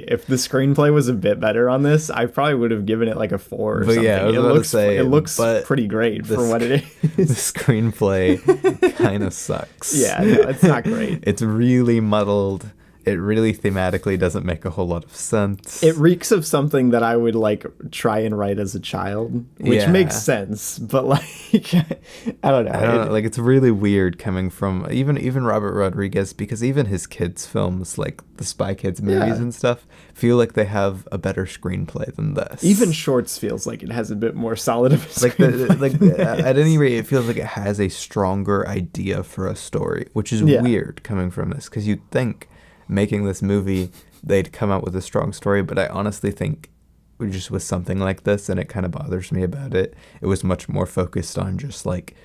if the screenplay was a bit better on this, I probably would have given it like a 4 or something. Yeah, it looks pretty great for what it is. The screenplay kind of sucks. Yeah, no, it's not great. It's really muddled. It really thematically doesn't make a whole lot of sense. It reeks of something that I would like try and write as a child, which makes sense. But like, I don't know. Like, it's really weird coming from even Robert Rodriguez, because even his kids' films, like the Spy Kids movies and stuff, feel like they have a better screenplay than this. Even Shorts feels like it has a bit more solid of a screenplay. At any rate, it feels like it has a stronger idea for a story, which is weird coming from this, because you'd think making this movie they'd come out with a strong story, but I honestly think just with something like this, and it kind of bothers me about it, it was much more focused on just like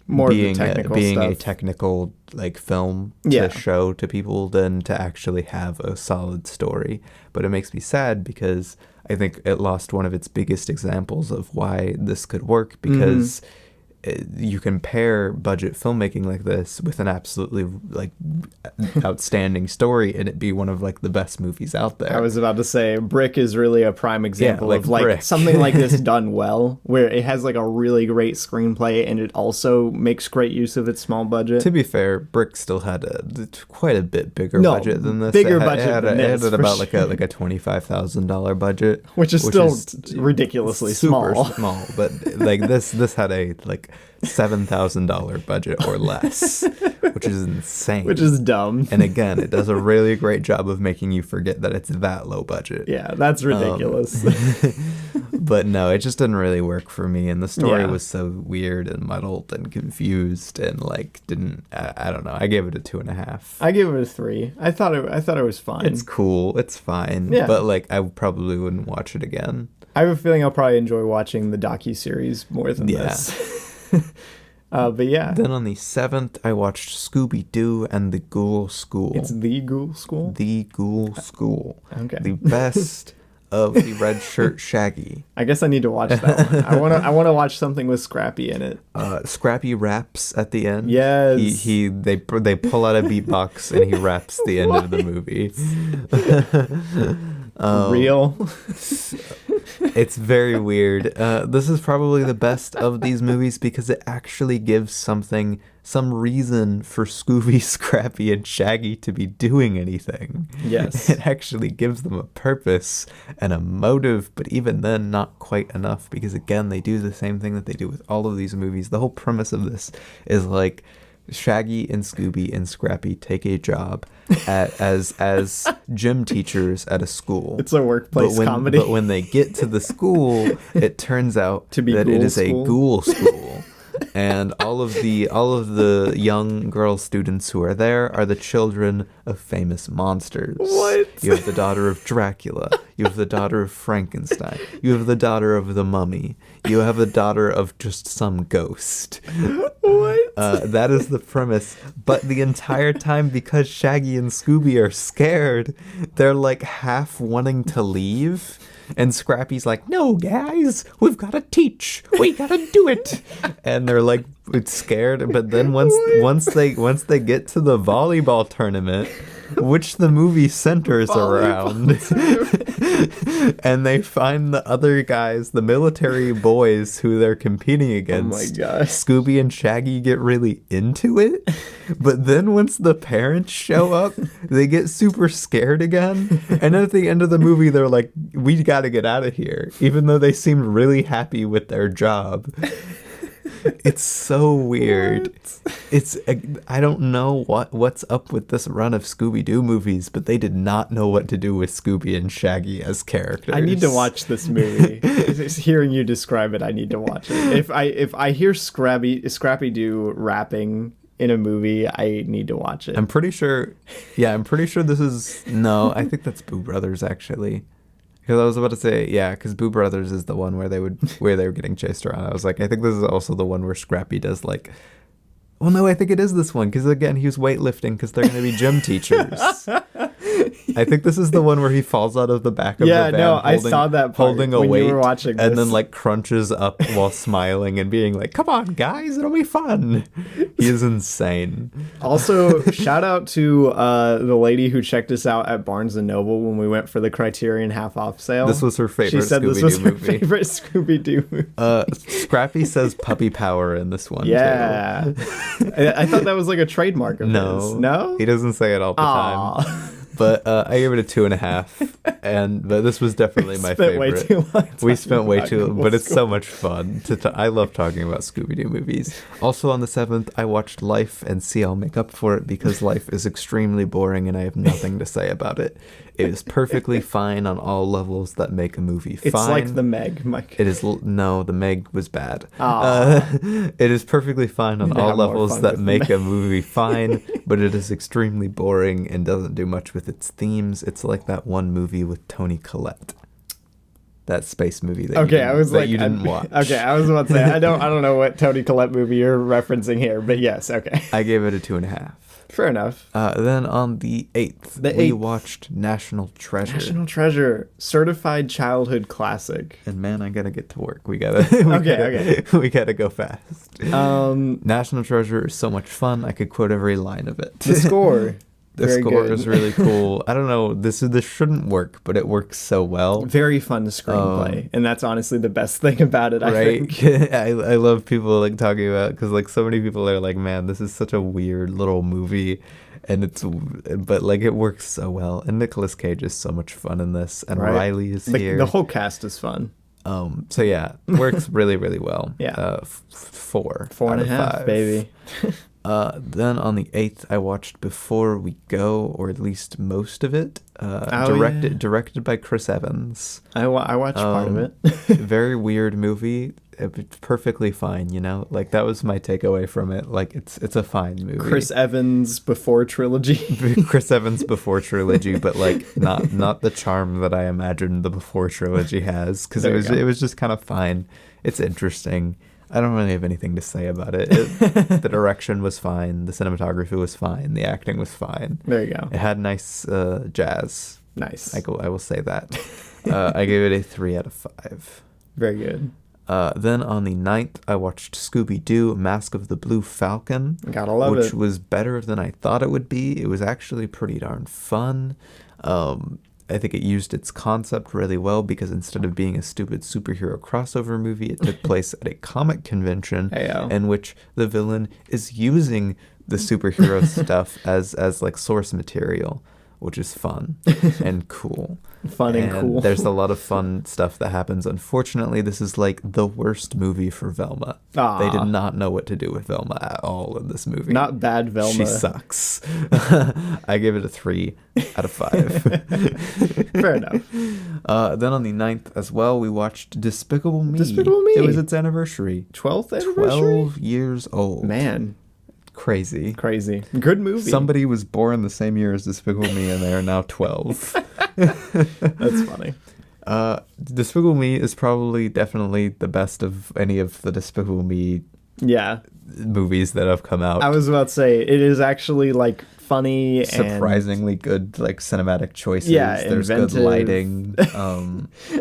more being a technical like film to show to people than to actually have a solid story. But it makes me sad because I think it lost one of its biggest examples of why this could work, because you can pair budget filmmaking like this with an absolutely like outstanding story and it be one of like the best movies out there. I was about to say Brick is really a prime example of like Brick. something like this done well, where it has like a really great screenplay and it also makes great use of its small budget. To be fair, Brick still had quite a bit bigger budget than this. Bigger budget than this. It had about like a $25,000 budget, which is still ridiculously super small. But like this had a like $7,000 budget or less, which is insane. Which is dumb. And again, it does a really great job of making you forget that it's that low budget. Yeah, that's ridiculous. But no, it just didn't really work for me. And the story was so weird and muddled and confused and like I don't know. I gave it a 2.5. I gave it a 3. I thought it was fine. It's cool. It's fine. Yeah. But like I probably wouldn't watch it again. I have a feeling I'll probably enjoy watching the docuseries more than this. But yeah. Then on the 7th, I watched Scooby-Doo and the Ghoul School. It's the Ghoul School? The Ghoul School. Okay. The best of the Red Shirt Shaggy. I guess I need to watch that one. I want to watch something with Scrappy in it. Scrappy raps at the end. Yes. They pull out a beatbox and he raps the end of the movie. Real. It's very weird. This is probably the best of these movies because it actually gives some reason for Scooby, Scrappy, and Shaggy to be doing anything. Yes. It actually gives them a purpose and a motive, but even then, not quite enough because, again, they do the same thing that they do with all of these movies. The whole premise of this is like Shaggy and Scooby and Scrappy take a job as gym teachers at a school. It's a workplace comedy. But when they get to the school, it turns out that it is a ghoul school. And all of the young girl students who are there are the children of famous monsters. What? You have the daughter of Dracula. You have the daughter of Frankenstein. You have the daughter of the Mummy. You have the daughter of just some ghost. What? That is the premise. But the entire time, because Shaggy and Scooby are scared, they're like half wanting to leave. And Scrappy's like, no, guys, we've got to teach. We got to do it. And they're like scared. But then once they get to the volleyball tournament, which the movie centers around, and they find the other guys, the military boys who they're competing against. Oh my gosh. Scooby and Shaggy get really into it. But then once the parents show up, they get super scared again. And at the end of the movie, they're like, we got to get out of here, even though they seemed really happy with their job. It's so weird. I don't know what's up with this run of Scooby-Doo movies, but they did not know what to do with Scooby and Shaggy as characters. I need to watch this movie. Hearing you describe it, I need to watch it. If I hear Scrappy-Doo rapping in a movie, I need to watch it. I'm pretty sure this is... No, I think that's Boo Brothers, actually. Because I was about to say, yeah, because Boo Brothers is the one where they were getting chased around. I was like, I think this is also the one where Scrappy does like... Well, no, I think it is this one, because again, he was weightlifting because they're going to be gym teachers. I think this is the one where he falls out of the back of the van. Yeah, no, I saw that part holding a when weight, you were watching this. And then like crunches up while smiling and being like, come on, guys, it'll be fun. He is insane. Also, shout out to the lady who checked us out at Barnes & Noble when we went for the Criterion half-off sale. This was her favorite Scooby-Doo movie. She said this was her favorite Scooby-Doo movie. Scrappy says puppy power in this one, yeah. too. I thought that was like a trademark of his. No? He doesn't say it all the time. But I gave it a 2.5, but this was definitely my favorite. We spent way too long, but it's so much fun. I love talking about Scooby-Doo movies. Also on the 7th, I watched Life, and see, I'll make up for it because Life is extremely boring and I have nothing to say about it. It is perfectly fine on all levels that make a movie fine. It's like The Meg, Mike. It is no, The Meg was bad. It is perfectly fine on all levels that make a movie fine, but it is extremely boring and doesn't do much with its themes. It's like that one movie with Toni Collette. That space movie that you didn't watch. Okay, I was about to say I don't know what Toni Collette movie you're referencing here, but yes, okay. I gave it a 2.5. Fair enough. Then on the 8th, we watched National Treasure. National Treasure, certified childhood classic. And man, I gotta get to work. We gotta we gotta go fast. National Treasure is so much fun. I could quote every line of it. The score. The score is really cool. I don't know. This shouldn't work, but it works so well. Very fun screenplay, and that's honestly the best thing about it. I think. I love people like talking about, because like so many people are like, man, this is such a weird little movie, but like it works so well. And Nicolas Cage is so much fun in this, and Riley is here. The whole cast is fun. So yeah, works really, really well. Yeah. 4.5, baby. Then on the 8th, I watched Before We Go, or at least most of it. Directed by Chris Evans. I watched part of it. Very weird movie. It's perfectly fine, you know? Like, that was my takeaway from it. Like, it's a fine movie. Chris Evans Before trilogy. Chris Evans Before trilogy, but like not the charm that I imagined the Before trilogy has, because it was just kind of fine. It's interesting. I don't really have anything to say about it. The direction was fine. The cinematography was fine. The acting was fine. There you go. It had nice jazz. Nice. I will say that. I gave it a 3 out of 5. Very good. Then on the 9th, I watched Scooby-Doo, Mask of the Blue Falcon. Gotta love it. Which was better than I thought it would be. It was actually pretty darn fun. I think it used its concept really well, because instead of being a stupid superhero crossover movie, it took place at a comic convention in which the villain is using the superhero stuff as like source material, which is fun and cool. Fun and cool. There's a lot of fun stuff that happens. Unfortunately, this is like the worst movie for Velma. Aww. They did not know what to do with Velma at all in this movie. Not bad Velma. She sucks. I give it a 3 out of 5. Fair enough. Then on the 9th as well, we watched Despicable Me. Despicable Me. It was its anniversary. 12th anniversary? 12 years old. Man. Crazy. Good movie. Somebody was born the same year as Despicable Me, and they are now 12. That's funny. Despicable Me is definitely the best of any of the Despicable Me movies that have come out. I was about to say, it is actually like funny, surprisingly good, like cinematic choices. There's inventive. Good lighting.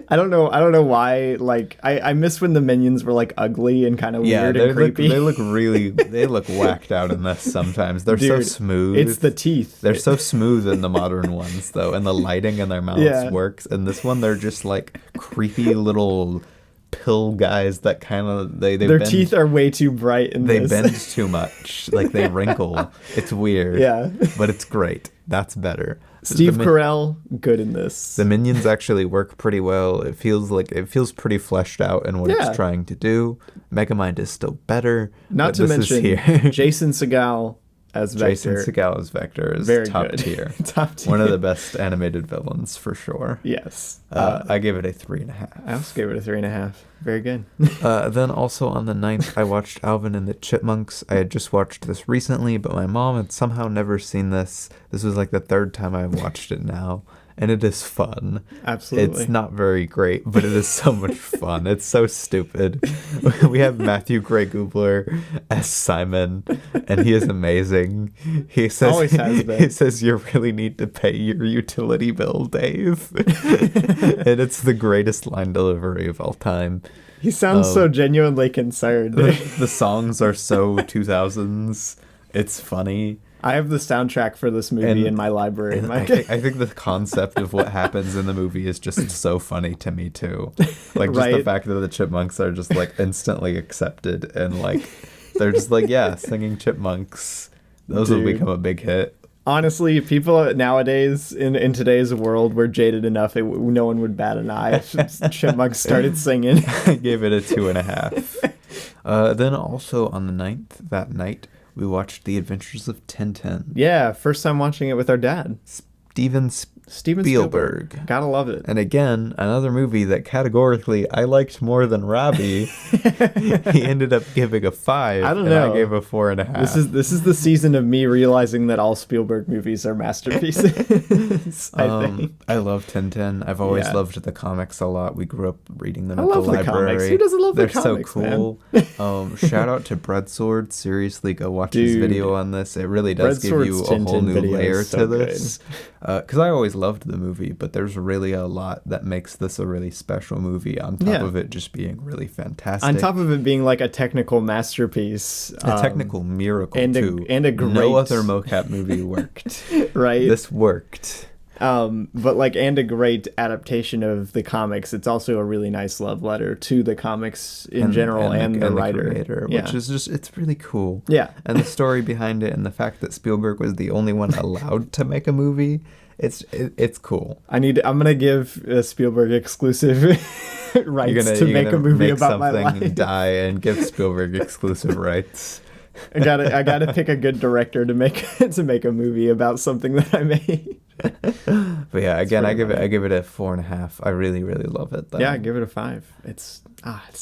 I don't know why. Like I miss when the minions were like ugly and kind of weird and creepy. They look whacked out in this sometimes. They're so smooth. It's the teeth. They're so smooth in the modern ones though, and the lighting in their mouths works. And this one, they're just like creepy little pill guys that kind of their teeth are way too bright in this. They bend too much, like they wrinkle. It's weird, but it's great. That's better. Steve Carell, good in this. The minions actually work pretty well. It feels pretty fleshed out in what it's trying to do. Megamind is still better. Not to mention Jason Segel as Vector. Jason Segel as Vector is very top good. tier. Top tier. One of the best animated villains for sure. Yes. I gave it a 3.5. I also gave it a 3.5. Very good. Then also on the 9th, I watched Alvin and the Chipmunks. I had just watched this recently, but my mom had somehow never seen this. This was like the 3rd time I've watched it now. And it is fun. Absolutely. It's not very great, but it is so much fun. It's so stupid. We have Matthew Gray Gubler as Simon, and he is amazing. He says, always has been. He says, "You really need to pay your utility bill, Dave." And it's the greatest line delivery of all time. He sounds so genuinely concerned. The songs are so 2000s. It's funny. I have the soundtrack for this movie in my library. I think the concept of what happens in the movie is just so funny to me too. Like just the fact that the chipmunks are just like instantly accepted, and like they're just like singing chipmunks. Those will become a big hit. Honestly, people nowadays in today's world, we're jaded enough. No one would bat an eye if chipmunks started singing. I gave it a 2.5. Then also on the 9th that night, we watched The Adventures of Tintin. Yeah, first time watching it with our dad. Steven Spielberg. Gotta love it. And again, another movie that categorically I liked more than Robbie. He ended up giving a 5. I don't know. I gave a 4.5. This is the season of me realizing that all Spielberg movies are masterpieces. I think. I love Tintin. I've always loved the comics a lot. We grew up reading them at the love library. The comics. Who doesn't love They're the comics? They're so cool. Shout out to Breadsword. Seriously, go watch his video on this. It really does give you a whole new layer to this. Because I always loved the movie, but there's really a lot that makes this a really special movie on top of it just being really fantastic. On top of it being like a technical masterpiece. A technical miracle, too. And a great... No other mocap movie worked. Right? This worked. But like, and a great adaptation of the comics. It's also a really nice love letter to the comics in general and the writer. The creator, which is just, it's really cool. Yeah. And the story behind it and the fact that Spielberg was the only one allowed to make a movie, it's cool. I'm gonna give a Spielberg exclusive rights to make a movie about my life. And die and give Spielberg exclusive rights. I gotta pick a good director to make a movie about something that I made. But yeah, again, I give it a 4.5. I really, really love it, though. Yeah, I give it a 5. It's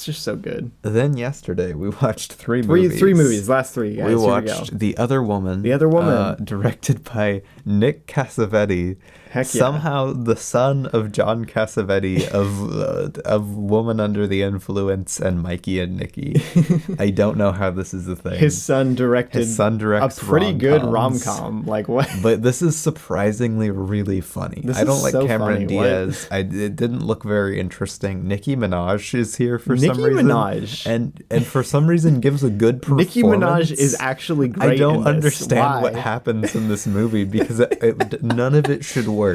just so good. Then yesterday we watched three movies. Three movies. Last 3. Guys. We watched The Other Woman. The Other Woman, directed by Nick Cassavetes. Heck yeah. Somehow the son of John Cassavetes of Woman Under the Influence and Mikey and Nikki. I don't know how this is a thing. His son directs a pretty good rom-com. Like, what? But this is surprisingly really funny. I don't like so Cameron Diaz. It didn't look very interesting. Nicki Minaj is here for some reason. Nicki Minaj. And for some reason gives a good performance. Nicki Minaj is actually great. I don't understand what happens in this movie because none of it should work.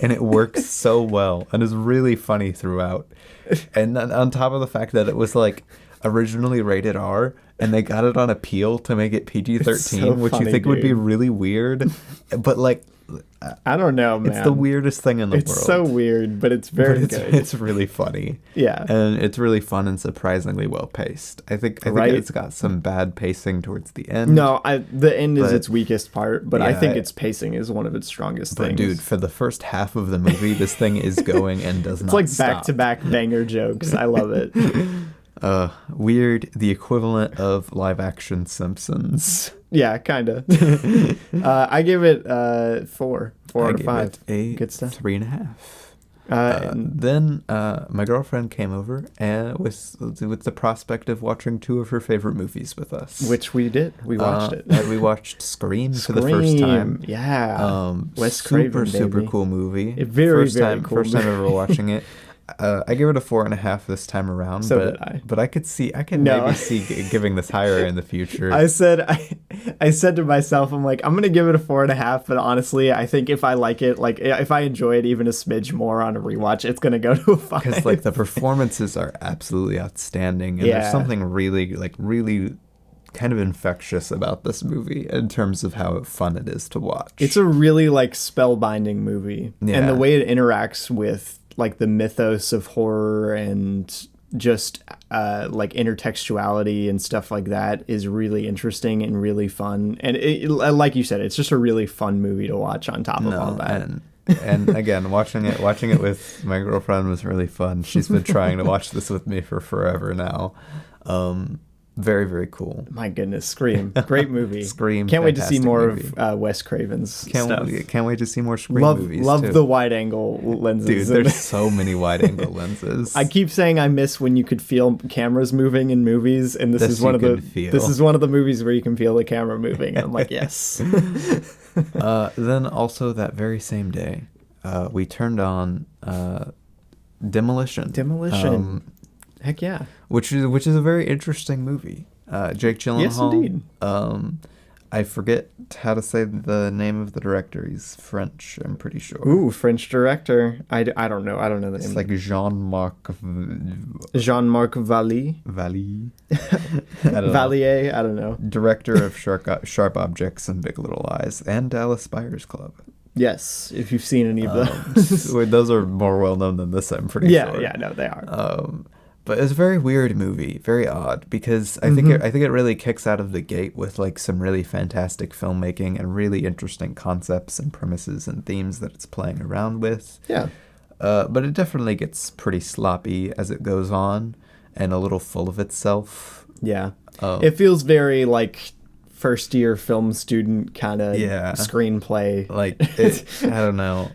And it works so well and is really funny throughout. And on top of the fact that it was like originally rated R and they got it on appeal to make it PG-13, so which funny, you think would be really weird. But like, I don't know, man. It's the weirdest thing in the world. It's so weird, but it's very good. It's really funny. Yeah. And it's really fun and surprisingly well paced. I think it's got some bad pacing towards the end. No, the end is its weakest part, but I think its pacing is one of its strongest things. But dude, for the first half of the movie, this thing is going and does not stop. It's like back-to-back banger jokes. I love it. Weird, the equivalent of live-action Simpsons. Yeah, kind of. I give it 4 out of 5. Good stuff. 3.5. Then my girlfriend came over and with the prospect of watching 2 of her favorite movies with us. Which we did. We watched it. We watched Scream for the first time. Yeah. Wes Craven, super cool movie. Very first time ever watching it. I give it a 4.5 this time around. So did I. But I can maybe see giving this higher in the future. I said to myself, I'm like, I'm gonna give it a 4.5, but honestly, I think if I like it, like if I enjoy it even a smidge more on a rewatch, it's gonna go to a 5. Because like the performances are absolutely outstanding, and there's something really kind of infectious about this movie in terms of how fun it is to watch. It's a really like spellbinding movie, and the way it interacts with like the mythos of horror and just like intertextuality and stuff like that is really interesting and really fun. And like you said, it's just a really fun movie to watch on top of all that. And again, watching it with my girlfriend was really fun. She's been trying to watch this with me for forever now. Very, very cool. My goodness, Scream. Great movie. Scream. Can't wait to see more of Wes Craven's stuff. Can't wait to see more Scream movies, Love too. the wide-angle lenses. Dude, there's so many wide-angle lenses. I keep saying I miss when you could feel cameras moving in movies, and this is one of the movies where you can feel the camera moving. And I'm like, yes. Then also that very same day, we turned on Demolition. Heck yeah. Which is a very interesting movie. Jake Gyllenhaal. Yes, indeed. I forget how to say the name of the director. He's French, I'm pretty sure. Ooh, French director. I don't know. I don't know the name. It's like Jean-Marc Vallée. Vallier. I don't know. Director of Sharp Objects and Big Little Lies and Dallas Buyers Club. Yes, if you've seen any of those. Those are more well known than this, I'm pretty sure. Yeah, no, they are. But it's a very weird movie, very odd, because I think it really kicks out of the gate with like some really fantastic filmmaking and really interesting concepts and premises and themes that it's playing around with. Yeah. But it definitely gets pretty sloppy as it goes on and a little full of itself. Yeah. It feels very like first year film student kind of screenplay. Like, I don't know.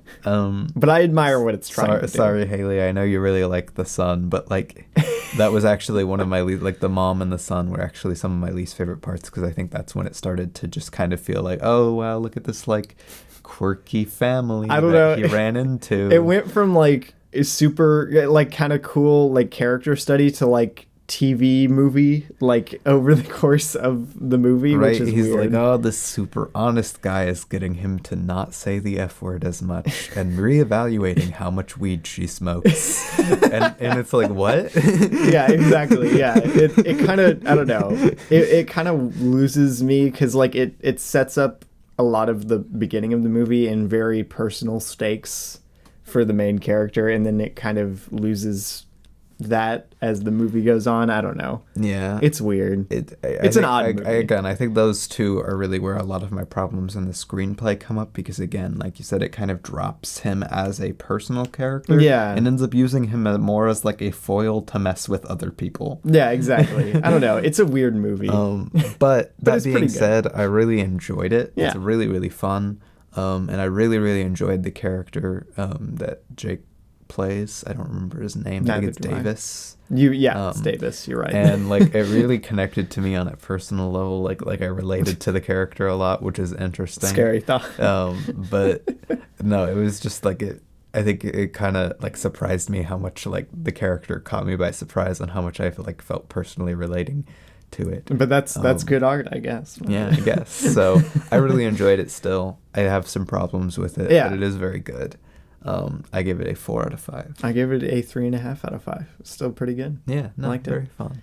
But I admire what it's trying to do. Sorry, Haley. I know you really like The Son, but like that was actually one of my like the mom and the son were actually some of my least favorite parts because I think that's when it started to just kind of feel like, oh wow, look at this like quirky family he ran into. It went from like a super like kind of cool like character study to like TV movie like over the course of the movie, right? Which is He's weird. like, oh, this super honest guy is getting him to not say the F word as much and reevaluating how much weed she smokes. and it's like, what? Yeah, exactly. Yeah, it kind of, I don't know, it kind of loses me because like it sets up a lot of the beginning of the movie in very personal stakes for the main character, and then it kind of loses that as the movie goes on. I don't know. Yeah, it's weird. It's an odd movie. I think those two are really where a lot of my problems in the screenplay come up because again, like you said, it kind of drops him as a personal character. Yeah, and ends up using him more as like a foil to mess with other people. Yeah, exactly. I don't know. It's a weird movie. But that being said, I really enjoyed it. Yeah. It's really, really fun. And I really, really enjoyed the character that Jake plays. I don't remember his name. I think it's Davis. It's Davis. You're right. And like it really connected to me on a personal level. Like I related to the character a lot, which is interesting. Scary thought. But no, it was just like it. I think it kind of like surprised me how much like the character caught me by surprise on how much I felt personally relating to it. But that's good art, I guess. Yeah, I guess. So I really enjoyed it still. I have some problems with it, but it is very good. I give it a 4 out of 5. I give it a 3.5 out of 5. It's still pretty good. Yeah, no, I liked very fun.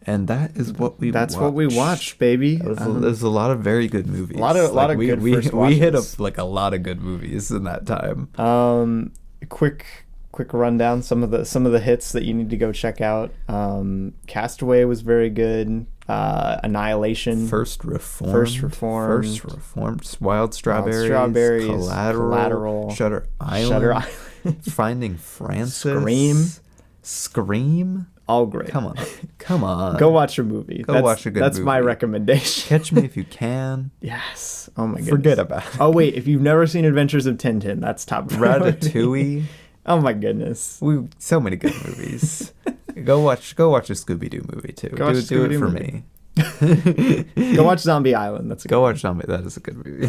And that is what we That's what we watched, baby. There's a lot of very good movies. A lot of good first watches. We hit up like a lot of good movies in that time. Quick rundown. Some of the hits that you need to go check out. Castaway was very good. Annihilation. First Reformed. Wild Strawberries. Collateral. Shutter Island. Finding Francis. Scream. All great. Come on. Go watch a movie. Watch a good movie. That's my recommendation. Catch Me If You Can. Yes. Oh my goodness. Forget about it. Oh wait, if you've never seen Adventures of Tintin, that's top. Ratatouille. Oh my goodness. So many good movies. Go watch a Scooby-Doo movie too. Do it for me. Go watch Zombie Island. That's a go watch Zombie. That is a good movie.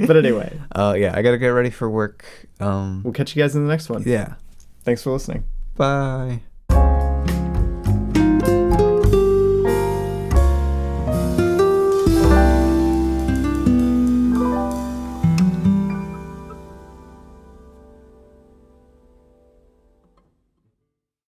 But anyway. Yeah, I gotta get ready for work. We'll catch you guys in the next one. Yeah. Thanks for listening. Bye.